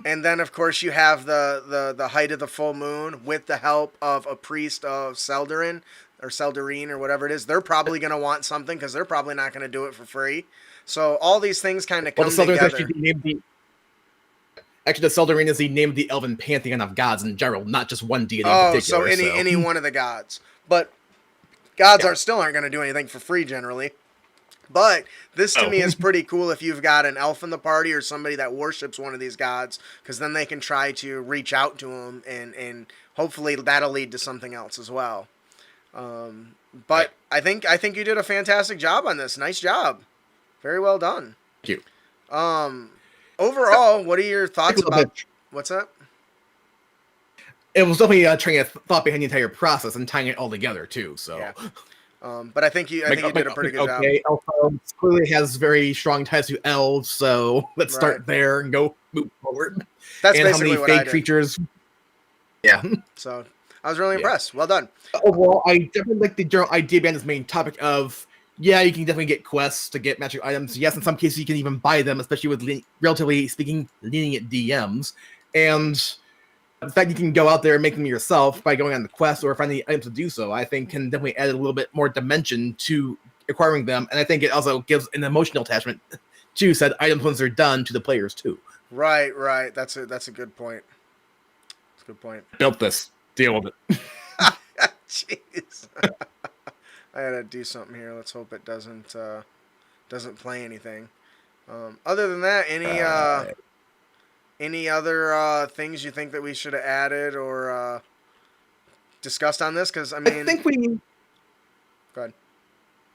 And then, of course, you have the height of the full moon with the help of a priest of Seldarine or whatever it is. They're probably going to want something because they're probably not going to do it for free. So all these things kind of come together. Actually, the Seldarine is the name of the elven pantheon of gods in general, not just one deity in particular. So any one of the gods. But gods aren't going to do anything for free generally. But this to me is pretty cool if you've got an elf in the party or somebody that worships one of these gods, because then they can try to reach out to them and hopefully that'll lead to something else as well. But I think you did a fantastic job on this. Nice job. Very well done. Thank you. Overall, what are your thoughts about... What's that? It was definitely trying a thought behind the entire process and tying it all together too. So, but I think you did a pretty good job. Also, clearly has very strong ties to elves, so let's start there and move forward. That's and basically how many what fake I did. Creatures. Yeah. So I was really impressed. Well done. Overall, I definitely like the general idea behind this main topic of. Yeah, you can definitely get quests to get magic items. Yes, in some cases you can even buy them, especially with relatively speaking lenient DMs. And the fact you can go out there and make them yourself by going on the quest or finding the items to do so, I think can definitely add a little bit more dimension to acquiring them. And I think it also gives an emotional attachment to said items once they're done to the players too. Right. That's a good point. That's a good point. Built this. Deal with it. Jeez. I gotta do something here. Let's hope it doesn't play anything. Other than that, any other things you think that we should have added or discussed on this? Because I think we. Go ahead.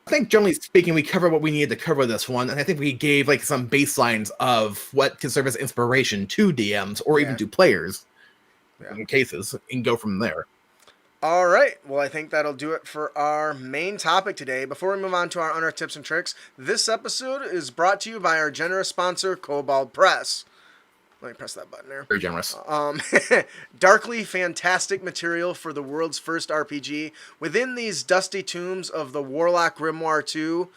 I think generally speaking, we covered what we needed to cover this one, and I think we gave some baselines of what can serve as inspiration to DMs or even to players in cases, and go from there. All right. Well, I think that'll do it for our main topic today. Before we move on to our Unearthed tips and tricks, this episode is brought to you by our generous sponsor, Kobold Press. Let me press that button there. Very generous. Darkly fantastic material for the world's first RPG. Within these dusty tombs of the Warlock Grimoire 2,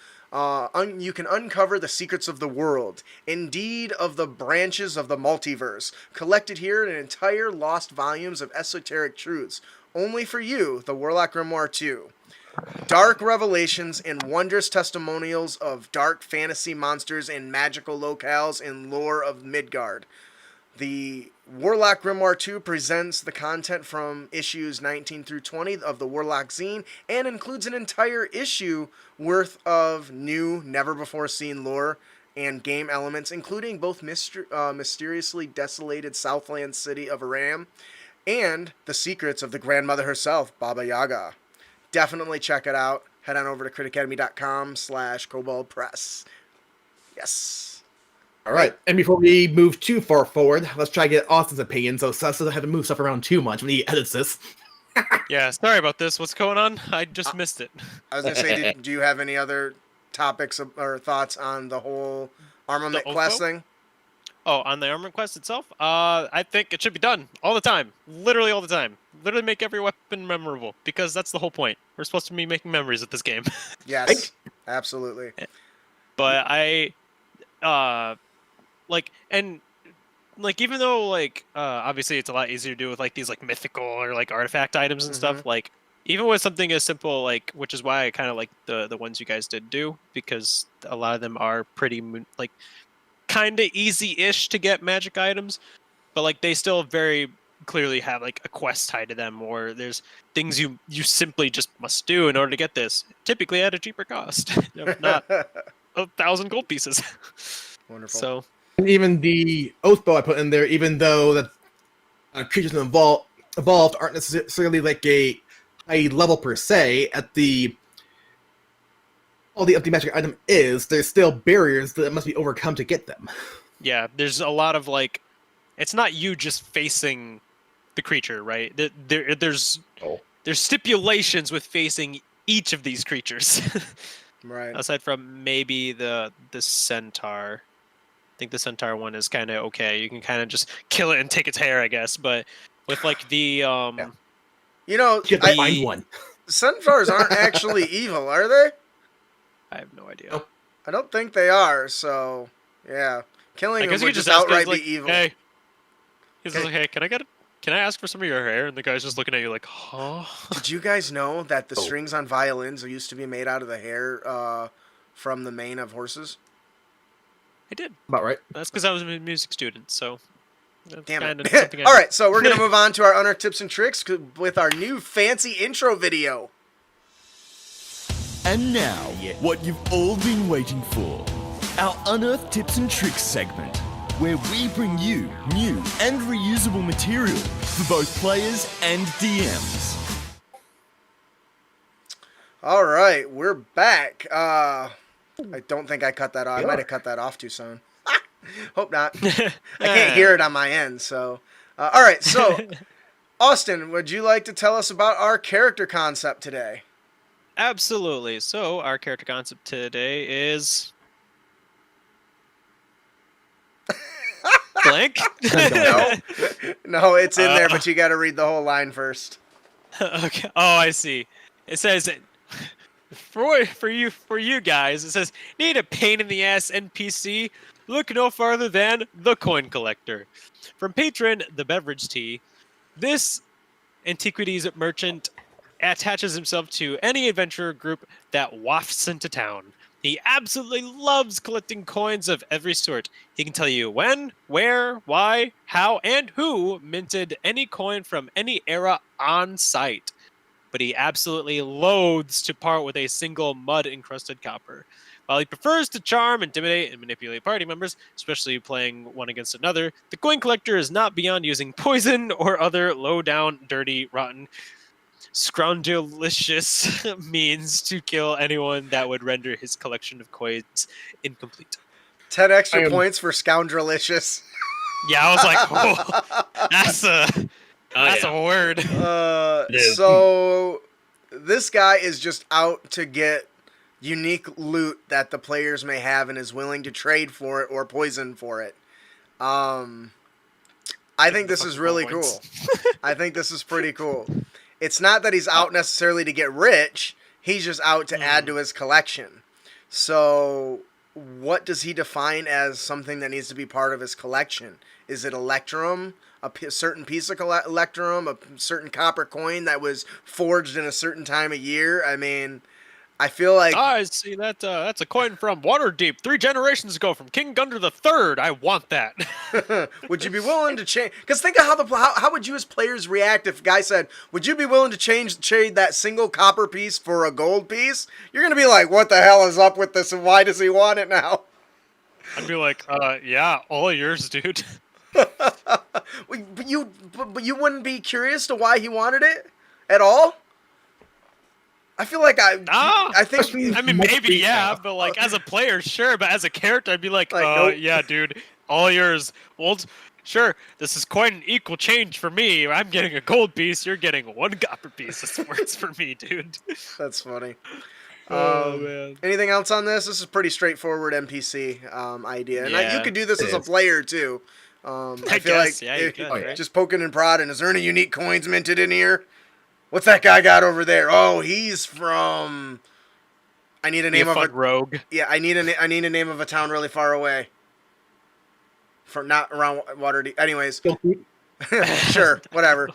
you can uncover the secrets of the world, indeed of the branches of the multiverse, collected here in entire lost volumes of esoteric truths. Only for you, the Warlock Grimoire 2. Dark revelations and wondrous testimonials of dark fantasy monsters and magical locales and lore of Midgard. The Warlock Grimoire 2 presents the content from issues 19 through 20 of the Warlock zine and includes an entire issue worth of new, never-before-seen lore and game elements, including both mysteriously desolated Southland city of Aram and the secrets of the grandmother herself, Baba Yaga. Definitely check it out. Head on over to critacademy.com/koboldpress. Yes. All right, and before we move too far forward, let's try to get Austin's opinion, so Seth doesn't have to move stuff around too much when he edits this. Yeah, sorry about this. What's going on? I just missed it. I was going to say, do you have any other topics or thoughts on the whole Armament Quest thing? Oh, on the Armament Quest itself? I think it should be done all the time. Literally all the time. Literally make every weapon memorable, because that's the whole point. We're supposed to be making memories with this game. Yes, absolutely. But even though obviously it's a lot easier to do with like these like mythical or like artifact items and stuff, like even with something as simple like, which is why I kind of like the ones you guys did do, because a lot of them are pretty like kind of easy-ish to get magic items, but like they still very clearly have like a quest tied to them, or there's things you simply just must do in order to get this, typically at a cheaper cost, not 1,000 gold pieces. Wonderful. So. And even the oath bow I put in there, even though the creatures evolved aren't necessarily like a high level per se, at the quality of the magic item is, there's still barriers that must be overcome to get them. Yeah, there's a lot of like, it's not you just facing the creature, right? There's stipulations with facing each of these creatures. Right. Aside from maybe the centaur. I think the centaur one is kind of okay. You can kind of just kill it and take its hair, I guess. But with like the find one. Centaurs aren't actually evil, are they? I have no idea. Nope. I don't think they are. So yeah, killing them would just ask outright like, be evil. Hey, he's like, hey, can I ask for some of your hair? And the guy's just looking at you like, huh? Did you guys know that the strings on violins used to be made out of the hair from the mane of horses? I did. About right. That's because I was a music student, so. Damn it. All right, so we're going to move on to our Unearthed tips and tricks with our new fancy intro video. And now, what you've all been waiting for. Our Unearthed tips and tricks segment, where we bring you new and reusable material for both players and DMs. All right, we're back. I don't think I cut that off. I might have cut that off too soon. Hope not. I can't hear it on my end. So, all right. So, Austin, would you like to tell us about our character concept today? Absolutely. So, our character concept today is blank. No, it's in there, but you got to read the whole line first. Okay. Oh, I see. It says. For you guys, it says, need a pain in the ass NPC? Look no farther than the Coin Collector. From Patron, the beverage tea, this antiquities merchant attaches himself to any adventurer group that wafts into town. He absolutely loves collecting coins of every sort. He can tell you when, where, why, how, and who minted any coin from any era on site. But he absolutely loathes to part with a single mud-encrusted copper. While he prefers to charm, intimidate, and manipulate party members, especially playing one against another, the Coin Collector is not beyond using poison or other low-down, dirty, rotten, scoundrelicious means to kill anyone that would render his collection of coins incomplete. 10 extra points for scoundrelicious. Yeah, I was like, oh, that's a word. So this guy is just out to get unique loot that the players may have and is willing to trade for it or poison for it. I think this is really cool. I think this is pretty cool. It's not that he's out necessarily to get rich. He's just out to add to his collection. So what does he define as something that needs to be part of his collection? Is it electrum? A certain piece of electrum, a certain copper coin that was forged in a certain time of year? I mean, I feel like I see that. That's a coin from Waterdeep 3 generations ago from King Gunter the Third. I want that. would you be willing to change? Because think of how would you as players react if a guy said, "Would you be willing to trade that single copper piece for a gold piece?" You're gonna be like, "What the hell is up with this? And why does he want it now?" I'd be like, yeah, all yours, dude. but you wouldn't be curious to why he wanted it at all. I feel like I think. I mean, maybe, yeah, but like as a player, sure, but as a character, I'd be like, nope. yeah, dude, all yours. Well, sure, this is quite an equal change for me. I'm getting a gold piece, you're getting one copper piece. This works for me, dude. That's funny. Oh, man. Anything else on this? This is pretty straightforward NPC idea, and Yeah, you could do this as a player too. I feel guess, like yeah, you could, right? just poking and prodding. Is there any unique coins minted in here? What's that guy got over there? Oh, he's from. I need a name of a rogue. Yeah, I need a name of a town really far away. From not around Waterdeep. Anyways, sure, whatever.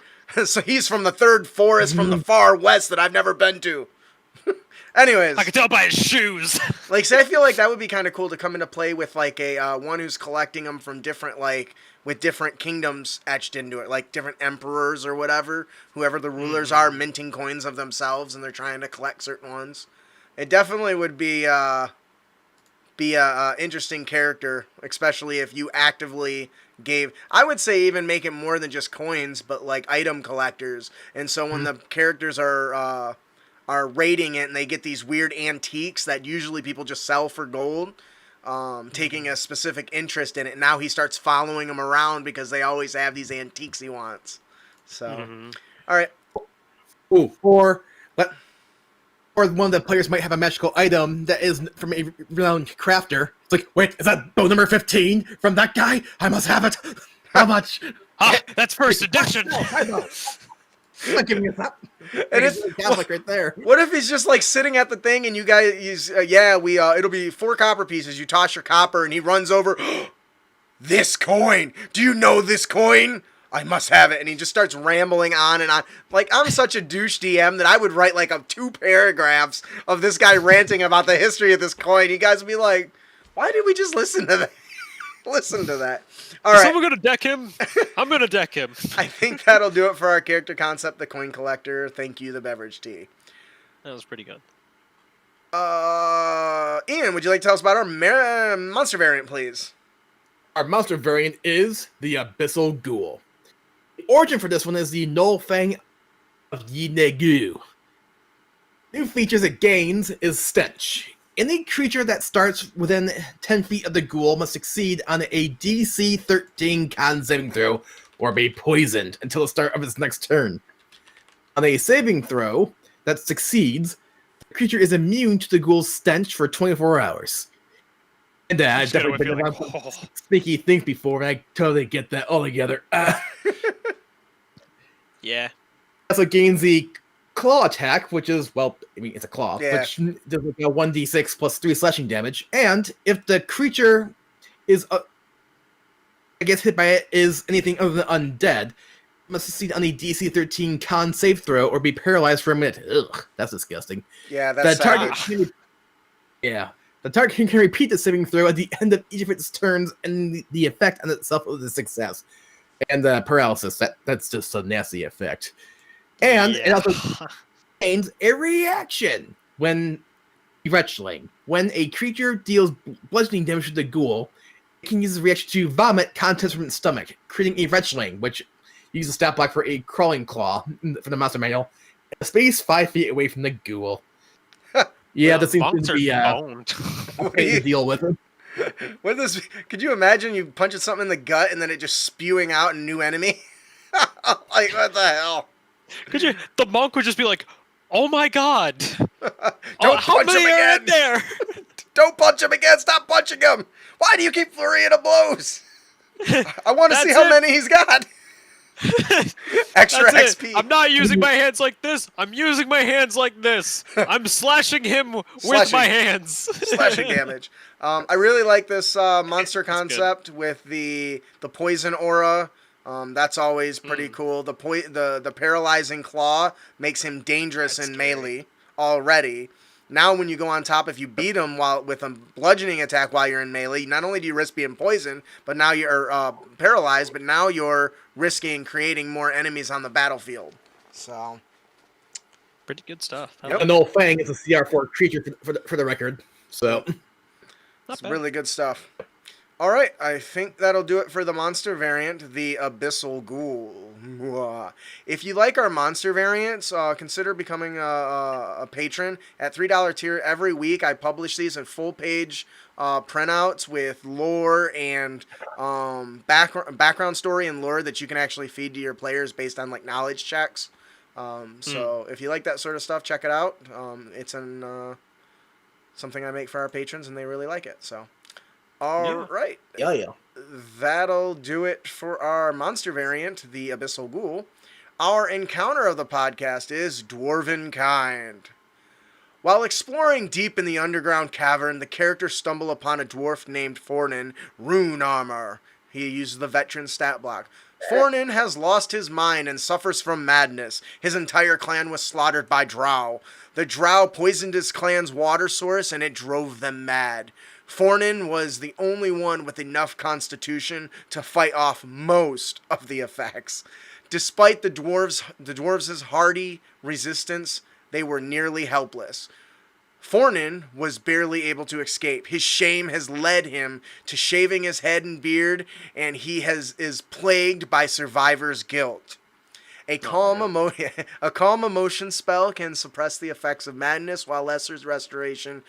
So he's from the third forest from the far west that I've never been to. Anyways, I can tell by his shoes. like, say, I feel like that would be kind of cool to come into play with, like, a one who's collecting them from different, like, with different kingdoms etched into it, like different emperors or whatever, whoever the rulers are, minting coins of themselves, and they're trying to collect certain ones. It definitely would be a interesting character, especially if you actively gave. I would say even make it more than just coins, but like item collectors. And so when the characters are raiding it and they get these weird antiques that usually people just sell for gold, taking a specific interest in it. Now he starts following them around because they always have these antiques he wants. So, all right. Ooh, or one of the players might have a magical item that is from a renowned crafter. It's like, wait, is that bow number 15 from that guy? I must have it. How much? That's first edition. I'm not giving you that. And it's Catholic right there. What if he's just like sitting at the thing and you guys, it'll be 4 copper pieces. You toss your copper and he runs over. This coin. Do you know this coin? I must have it. And he just starts rambling on and on. Like, I'm such a douche DM that I would write like 2 paragraphs of this guy ranting about the history of this coin. You guys would be like, why did we just listen to that? Listen to that. All right. Someone gonna deck him? I'm gonna deck him. I think that'll do it for our character concept, the coin collector. Thank you, the beverage tea. That was pretty good. Ian, would you like to tell us about our monster variant, please? Our monster variant is the Abyssal Ghoul. The origin for this one is the Null Fang of Yinegu. New features it gains is Stench. Any creature that starts within 10 feet of the ghoul must succeed on a DC 13 con saving throw or be poisoned until the start of its next turn. On a saving throw that succeeds, the creature is immune to the ghoul's stench for 24 hours. And I've definitely been around sneaky things before, and I totally get that all together. Yeah. Also gains the claw attack, which is, well, I mean, it's a claw, Yeah. which does like a 1d6 plus 3 slashing damage. And if the creature is, gets hit by it is anything other than undead, must succeed on a DC 13 con save throw or be paralyzed for a minute. Ugh, that's disgusting. Yeah, that's The target can repeat the saving throw at the end of each of its turns, and the effect on itself is a success. And the paralysis, that's just a nasty effect. And it also gains a reaction when retchling. When a creature deals bludgeoning damage to the ghoul, it can use the reaction to vomit contents from its stomach, creating a retchling, which uses a stat block for a crawling claw for the monster manual. A space 5 feet away from the ghoul. Yeah, well, that seems to be a way to deal with it. What is this? Could you imagine you punching something in the gut and then it just spewing out a new enemy? Like, what the hell? Could you? The monk would just be like, "Oh my god! Don't how punch many him are again! in there? Don't punch him again! Stop punching him! Why do you keep flurrying of blows? I want to see how many he's got. Extra That's XP. it. I'm not using my hands like this. I'm using my hands like this. I'm slashing him with my hands. Slashing damage. I really like this monster concept with the poison aura. That's always pretty cool. The paralyzing claw makes him dangerous in melee already. Now when you go on top, if you beat him with a bludgeoning attack while you're in melee, not only do you risk being poisoned, but now you're paralyzed, but now you're risking creating more enemies on the battlefield. So, pretty good stuff. Yep. A Null Fang is a CR4 creature for the record. So, it's really good stuff. All right, I think that'll do it for the monster variant, the Abyssal Ghoul. If you like our monster variants, consider becoming a patron at $3 tier. Every week I publish these in full-page printouts with lore and background story and lore that you can actually feed to your players based on like knowledge checks. So if you like that sort of stuff, check it out. It's something I make for our patrons, and they really like it. So. All right. Yeah. That'll do it for our monster variant, the Abyssal Ghoul. Our encounter of the podcast is Dwarven Kind. While exploring deep in the underground cavern, the characters stumble upon a dwarf named Fornin, Rune Armor. He uses the veteran stat block. Fornin has lost his mind and suffers from madness. His entire clan was slaughtered by drow. The drow poisoned his clan's water source, and it drove them mad. Fornin was the only one with enough constitution to fight off most of the effects. Despite the dwarves' hardy resistance, they were nearly helpless. Fornin was barely able to escape. His shame has led him to shaving his head and beard, and he is plagued by survivor's guilt. A calm emotion spell can suppress the effects of madness, while Lesser's Restoration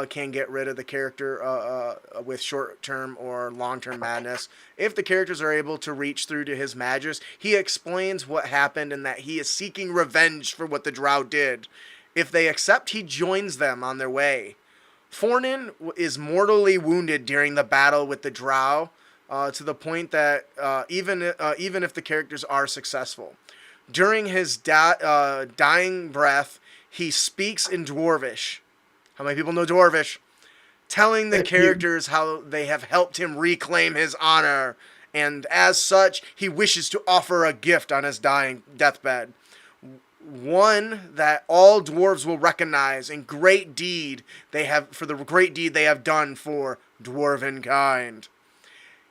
can get rid of the character with short-term or long-term madness. If the characters are able to reach through to his magus, he explains what happened and that he is seeking revenge for what the drow did. If they accept, he joins them on their way. Fornin is mortally wounded during the battle with the drow, to the point that even if the characters are successful. During his dying breath, he speaks in Dwarvish. How many people know Dwarvish? Telling the characters how they have helped him reclaim his honor, and as such, he wishes to offer a gift on his dying deathbed. One that all dwarves will recognize in great deed they have done for Dwarven Kind.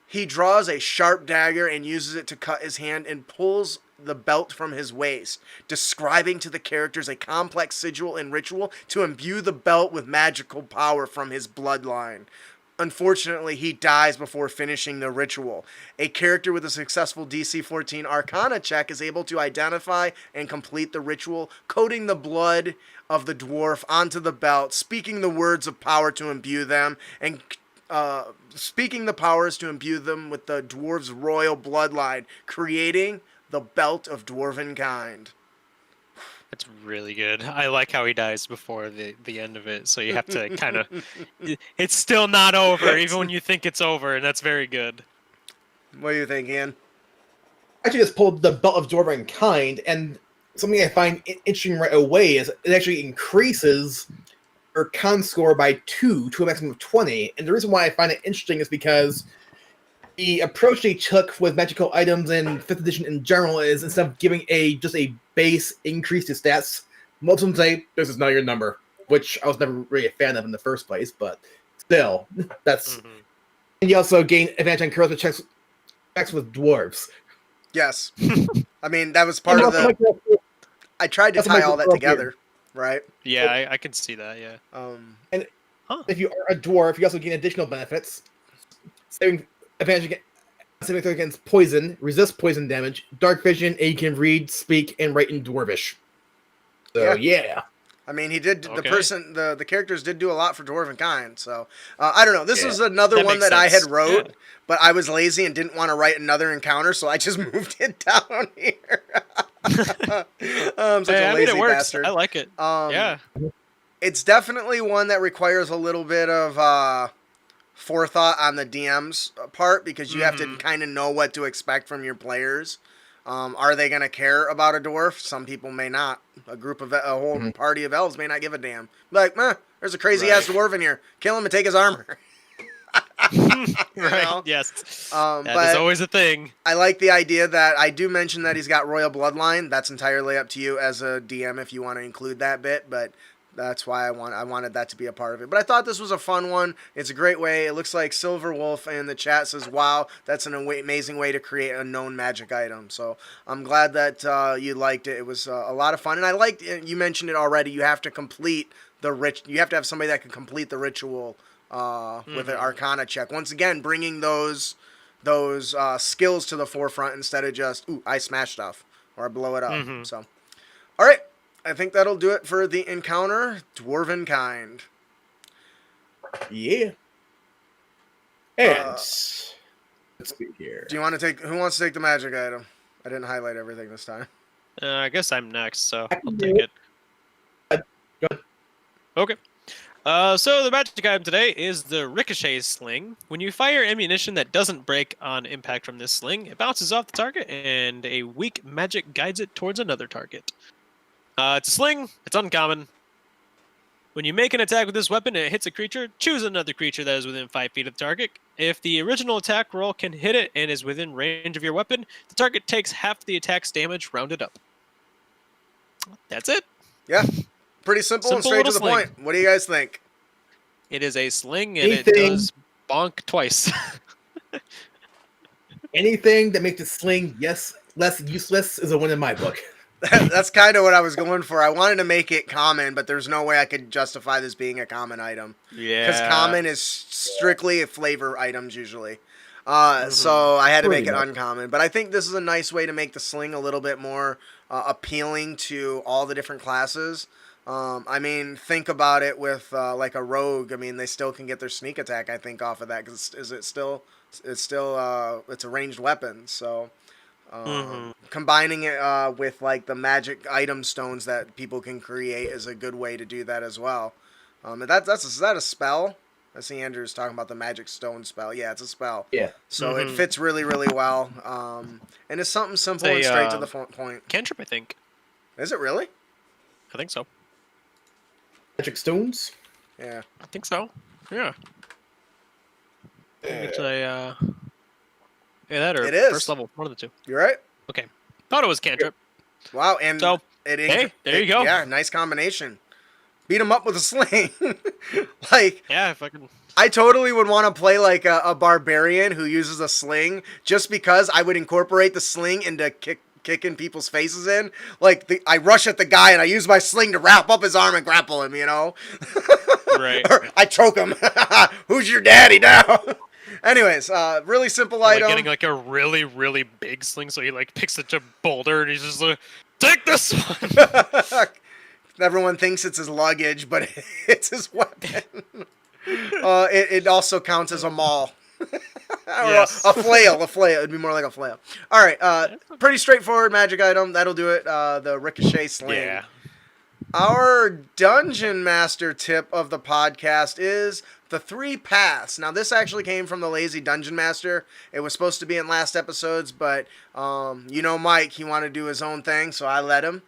He draws a sharp dagger and uses it to cut his hand and pulls the belt from his waist, describing to the characters a complex sigil and ritual to imbue the belt with magical power from his bloodline. Unfortunately, he dies before finishing the ritual. A character with a successful DC 14 Arcana check is able to identify and complete the ritual, coating the blood of the dwarf onto the belt, speaking the words of power to imbue them, and speaking the powers to imbue them with the dwarf's royal bloodline, creating the Belt of Dwarven Kind. That's really good. I like how he dies before the end of it, so you have to kind of... It's still not over, even when you think it's over, and that's very good. What do you think, Ian? I actually just pulled the Belt of Dwarven Kind, and something I find interesting right away is it actually increases your con score by 2 to a maximum of 20, and the reason why I find it interesting is because the approach they took with magical items in 5th edition in general is instead of giving just a base increase to stats, most of them say, this is not your number, which I was never really a fan of in the first place, but still, that's... Mm-hmm. And you also gain advantage on charisma checks with dwarves. Yes. I mean, that was part of the... I tried to tie all that together, right? Yeah, I can see that, yeah. And if you are a dwarf, you also gain additional benefits. Saving advantage against poison, resist poison damage, dark vision, and you can read, speak, and write in Dwarvish. So yeah. I mean, he did. Okay. The characters did do a lot for Dwarven Kind. So I don't know. This was another one that I had wrote, but I was lazy and didn't want to write another encounter, so I just moved it down here. I'm such a lazy bastard. I like it. Yeah. It's definitely one that requires a little bit of forethought on the DM's part, because you have to kind of know what to expect from your players. Are they going to care about a dwarf? Some people may not. A whole party of elves may not give a damn. Like, there's a crazy ass dwarf in here. Kill him and take his armor. Right. Yes. That is always a thing. I like the idea that I do mention that he's got royal bloodline. That's entirely up to you as a DM if you want to include that bit, but That's why I wanted that to be a part of it. But I thought this was a fun one. It's a great way. It looks like Silver Wolf in the chat says, "Wow, that's an amazing way to create a known magic item." So I'm glad that you liked it. It was a lot of fun, and I liked. You mentioned it already. You have to complete You have to have somebody that can complete the ritual with an Arcana check. Once again, bringing those skills to the forefront instead of just I smash stuff or I blow it up. So, all right. I think that'll do it for the encounter, Dwarven Kind. Yeah. And let's see here. Who wants to take the magic item? I didn't highlight everything this time. I guess I'm next, so I'll take it. Good. Okay. So the magic item today is the Ricochet Sling. When you fire ammunition that doesn't break on impact from this sling, it bounces off the target, and a weak magic guides it towards another target. It's a sling. It's uncommon. When you make an attack with this weapon and it hits a creature, choose another creature that is within 5 feet of the target. If the original attack roll can hit it and is within range of your weapon, the target takes half the attack's damage rounded up. That's it. Yeah. Pretty simple and straight to the point. What do you guys think? It is a sling, and it does bonk twice. Anything that makes the sling less useless is a win in my book. That's kind of what I was going for. I wanted to make it common, but there's no way I could justify this being a common item. Yeah. Because common is strictly flavor items usually. So I had to make it uncommon. But I think this is a nice way to make the sling a little bit more appealing to all the different classes. I mean, think about it with like a rogue. I mean, they still can get their sneak attack, I think, off of that. Because it's a ranged weapon. So combining it with like the magic item stones that people can create is a good way to do that as well. And is that a spell? I see Andrew's talking about the magic stone spell. Yeah, it's a spell. Yeah. So it fits really, really well. And it's something simple and straight to the point. Cantrip, I think. Is it really? I think so. Magic stones? Yeah. I think so. Yeah. It's a, that or it is. First level. One of the two. You're right. Okay. Thought it was cantrip. Wow. And so, hey, there you go. Yeah, nice combination. Beat him up with a sling. Like, yeah, if I can. I totally would want to play like a barbarian who uses a sling just because I would incorporate the sling into kicking people's faces in. Like, I rush at the guy and I use my sling to wrap up his arm and grapple him, you know? Right. Or I choke him. Who's your daddy now? Anyways, really simple item. Getting like a really, really big sling, so he like picks such a boulder and he's just like, take this one! Everyone thinks it's his luggage, but it's his weapon. It also counts as a maul. Yes. A flail. It'd be more like a flail. All right, pretty straightforward magic item. That'll do it. The Ricochet Sling. Yeah. Our Dungeon Master tip of the podcast is the 3 paths. Now, this actually came from the Lazy Dungeon Master. It was supposed to be in last episodes, but Mike, he wanted to do his own thing, so I let him.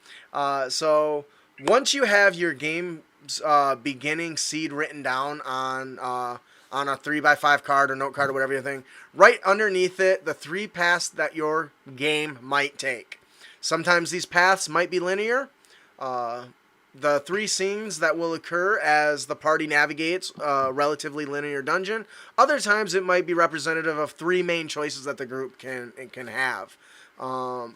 So once you have your game's beginning seed written down on a 3x5 card or note card or whatever you think, right underneath it, the 3 paths that your game might take. Sometimes these paths might be linear. The 3 scenes that will occur as the party navigates a relatively linear dungeon. Other times it might be representative of 3 main choices that the group can have. I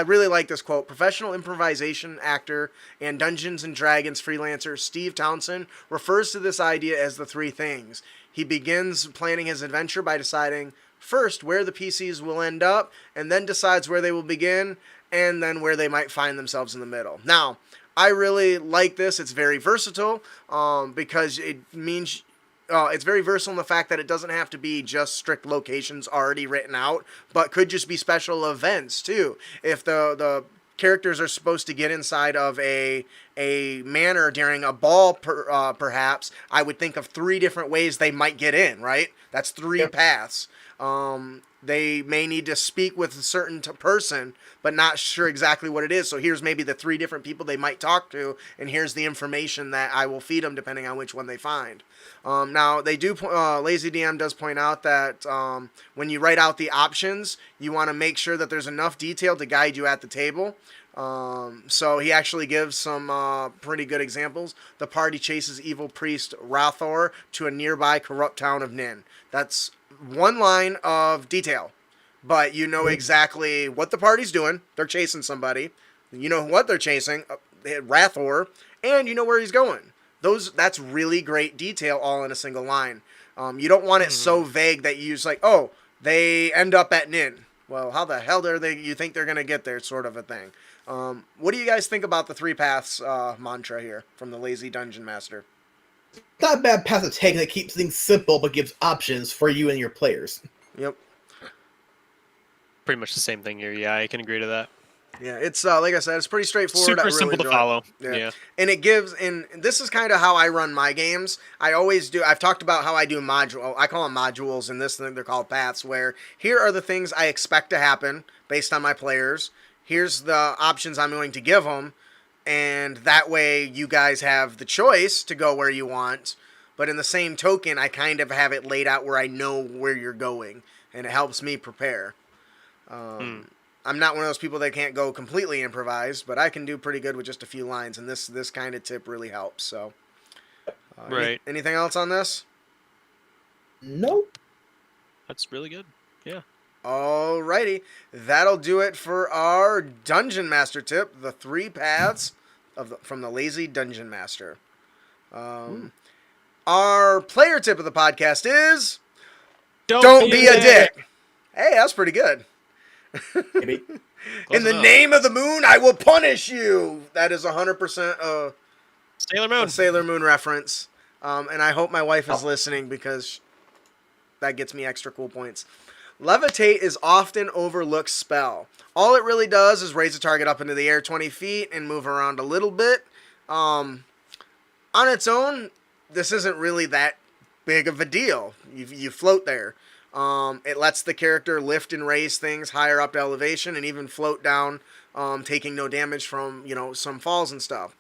really like this quote. Professional improvisation actor and Dungeons and Dragons freelancer Steve Townsend refers to this idea as the 3 things. He begins planning his adventure by deciding first where the PCs will end up, and then decides where they will begin, and then where they might find themselves in the middle. Now, I really like this. It's very versatile because it means it's very versatile in the fact that it doesn't have to be just strict locations already written out, but could just be special events too. If the characters are supposed to get inside of a manor during a ball, perhaps, I would think of 3 different ways they might get in, right? That's 3 paths. They may need to speak with a certain person, but not sure exactly what it is. So here's maybe the 3 different people they might talk to, and here's the information that I will feed them depending on which one they find. Now, they do. Lazy DM does point out that when you write out the options, you want to make sure that there's enough detail to guide you at the table. So he actually gives some pretty good examples. The party chases evil priest Rathor to a nearby corrupt town of Nin. That's one line of detail, but you know exactly what the party's doing. They're chasing somebody. You know what they're chasing, Rathor, and you know where he's going. That's really great detail all in a single line. You don't want it so vague that you just like, oh, they end up at Nin. Well, how the hell you think they're going to get there, sort of a thing. What do you guys think about the 3 paths mantra here from the Lazy Dungeon Master? Not a bad path to take that keeps things simple but gives options for you and your players. Yep. Pretty much the same thing here. Yeah, I can agree to that. Yeah, it's like I said, it's pretty straightforward. Super simple to follow. Yeah. And it gives, and this is kind of how I run my games. I always do. I've talked about how I do I call them modules, and this thing they're called paths. Where here are the things I expect to happen based on my players. Here's the options I'm going to give them, and that way you guys have the choice to go where you want. But in the same token, I kind of have it laid out where I know where you're going, and it helps me prepare. I'm not one of those people that can't go completely improvised, but I can do pretty good with just a few lines, and this kind of tip really helps. So, right. Anything else on this? Nope. That's really good. Yeah. Alrighty, that'll do it for our Dungeon Master tip, the 3 paths from the Lazy Dungeon Master. Our player tip of the podcast is Don't be a dick. Hey, that's pretty good. Maybe. In the name of the moon, I will punish you. That is 100% Sailor Moon. a Sailor Moon reference. And I hope my wife is listening because that gets me extra cool points. Levitate is often overlooked spell. All it really does is raise the target up into the air 20 feet and move around a little bit. On its own, this isn't really that big of a deal. You float there. It lets the character lift and raise things higher up to elevation and even float down, taking no damage from, some falls and stuff.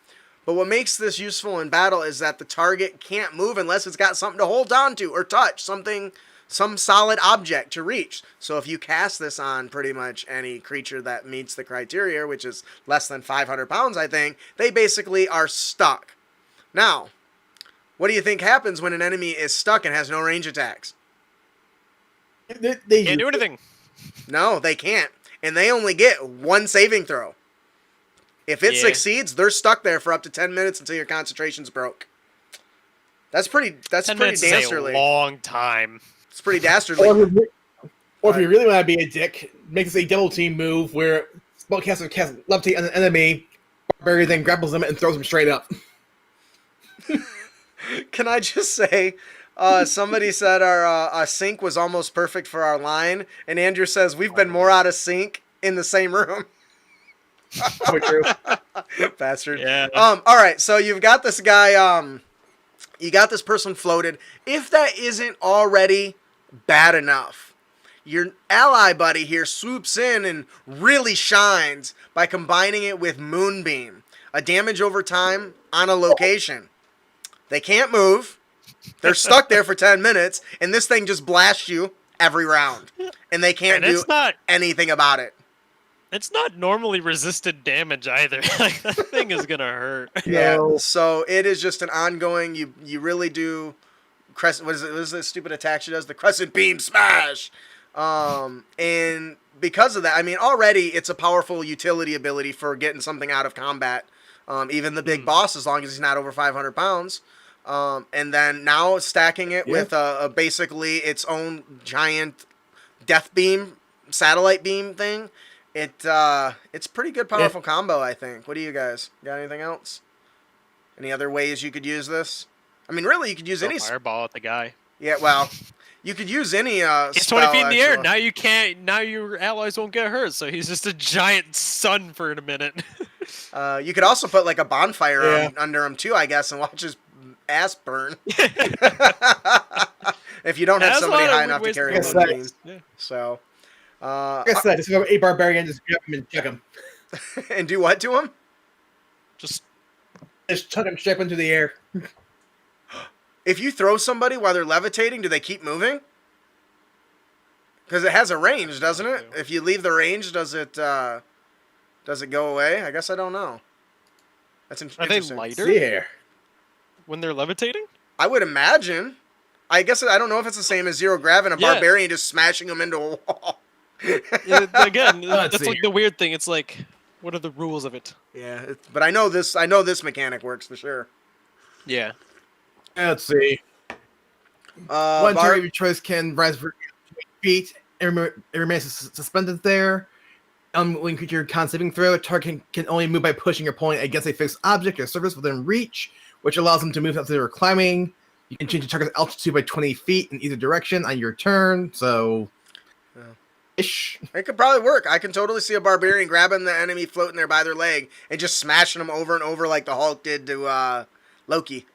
But what makes this useful in battle is that the target can't move unless it's got something to hold on to or touch, some solid object to reach. So if you cast this on pretty much any creature that meets the criteria, which is less than 500 pounds, I think, they basically are stuck. Now, what do you think happens when an enemy is stuck and has no range attacks? They Can't do anything. No, they can't. And they only get 1 saving throw. If it succeeds, they're stuck there for up to 10 minutes until your concentration's broke. That's pretty dastardly. Is a long time. It's pretty dastardly. Or if you really want to be a dick, make this a double team move where spellcaster casts Levitate on an enemy, Barbarian then grapples them and throws them straight up. Can I just say, somebody said our sync was almost perfect for our line, and Andrew says we've been more out of sync in the same room. Probably true. Bastard. Yeah. All right, so you've got this guy, you got this person floated. If that isn't already bad enough, your ally buddy here swoops in and really shines by combining it with Moonbeam, a damage over time on a location. They can't move. They're stuck there for 10 minutes, and this thing just blasts you every round. And they can't do anything about it. It's not normally resisted damage either. Like, that thing is going to hurt. Yeah, No. so it is just an ongoing, you really do, Crescent, what is this stupid attack she does? The Crescent Beam Smash! And because of that, I mean, already it's a powerful utility ability for getting something out of combat. Even the big boss, as long as he's not over 500 pounds. And then now stacking it with basically its own giant death beam, satellite beam thing. It's pretty good, powerful combo, I think. What do you guys got? Anything else? Any other ways you could use this? I mean, really, you could use any fireball at the guy. Yeah, well, you could use any. He's 20 feet in the air. Now you can't. Now your allies won't get hurt. So he's just a giant sun for a minute. You could also put like a bonfire under him too, I guess, and watch his ass burn. If you don't have somebody high enough to carry him. Yeah. So. Like I said, just have a barbarian, just grab him and chuck him. And do what to him? Just chuck him straight into the air. If you throw somebody while they're levitating, do they keep moving? Because it has a range, doesn't it? If you leave the range, does it Does it go away? I guess I don't know. That's Are they interesting. lighter See here. when they're levitating? I would imagine. I guess I don't know if it's the same as zero grav and a barbarian just smashing them into a wall. Yeah, again, Let's that's see. like the weird thing. It's like, what are the rules of it? Yeah, but I know this. I know this mechanic works for sure. Yeah. Let's see. One target of your choice can rise for 8 feet. It remains suspended there. When creature con saving throw, a target can only move by pushing your opponent against a fixed object or surface within reach, which allows them to move up or climbing. You can change the target's altitude by 20 feet in either direction on your turn, so... Ish. It could probably work. I can totally see a barbarian grabbing the enemy floating there by their leg and just smashing them over and over like the Hulk did to Loki.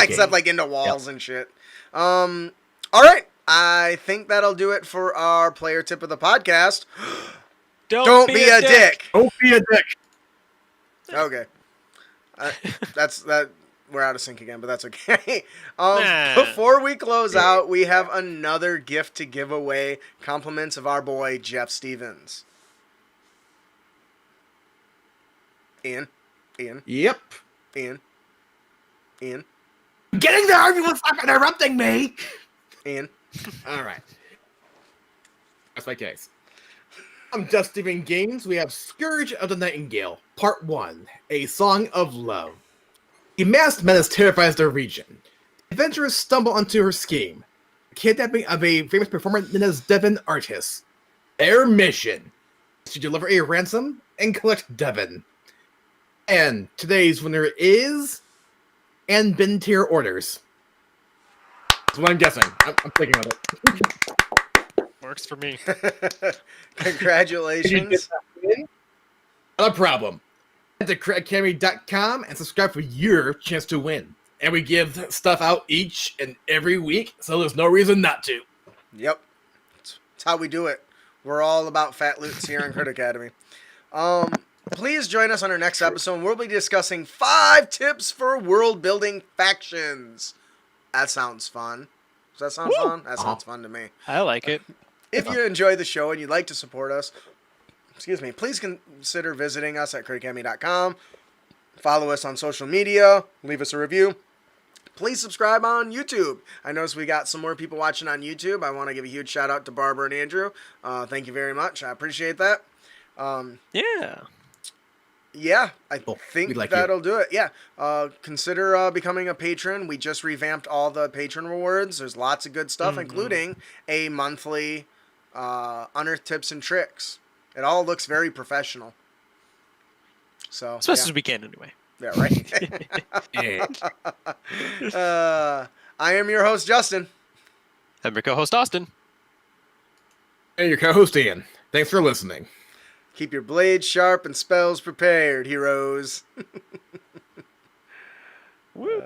Except like into walls and shit. All right. I think that'll do it for our player tip of the podcast. Don't be a dick. Don't be a dick. Okay. We're out of sync again, but that's okay. Nah. Before we close out, we have another gift to give away. Compliments of our boy, Jeff Stevens. Ian? Yep. Ian? Getting there, you were fucking interrupting me! Ian? Alright. That's my case. I'm Just Steven Games. We have Scourge of the Nightingale, Part 1, A Song of Love. A masked menace terrifies their region. Adventurers stumble onto her scheme, the kidnapping of a famous performer known as Devon Artis. Their mission is to deliver a ransom and collect Devon. And today's winner is... and been to your orders. That's what I'm guessing. I'm thinking of it. Works for me. Congratulations. Not a problem. Head to credacademy.com and subscribe for your chance to win. And we give stuff out each and every week, so there's no reason not to. Yep. That's how we do it. We're all about fat loots here on Crit Academy. Please join us on our next episode. We'll be discussing 5 tips for world building factions. That sounds fun. Does that sound fun? That sounds fun to me. I like it. If you enjoy the show and you'd like to support us, please consider visiting us at critacademy.com. Follow us on social media. Leave us a review. Please subscribe on YouTube. I noticed we got some more people watching on YouTube. I want to give a huge shout out to Barbara and Andrew. Thank you very much. I appreciate that. Yeah, I think that'll do it. Yeah, consider becoming a patron. We just revamped all the patron rewards. There's lots of good stuff, including a monthly Unearthed tips and tricks. It all looks very professional. So as best as we can, anyway. Yeah, right. I am your host, Justin. I'm your co-host, Austin. And your co-host, Ian. Thanks for listening. Keep your blades sharp and spells prepared, heroes. Woo.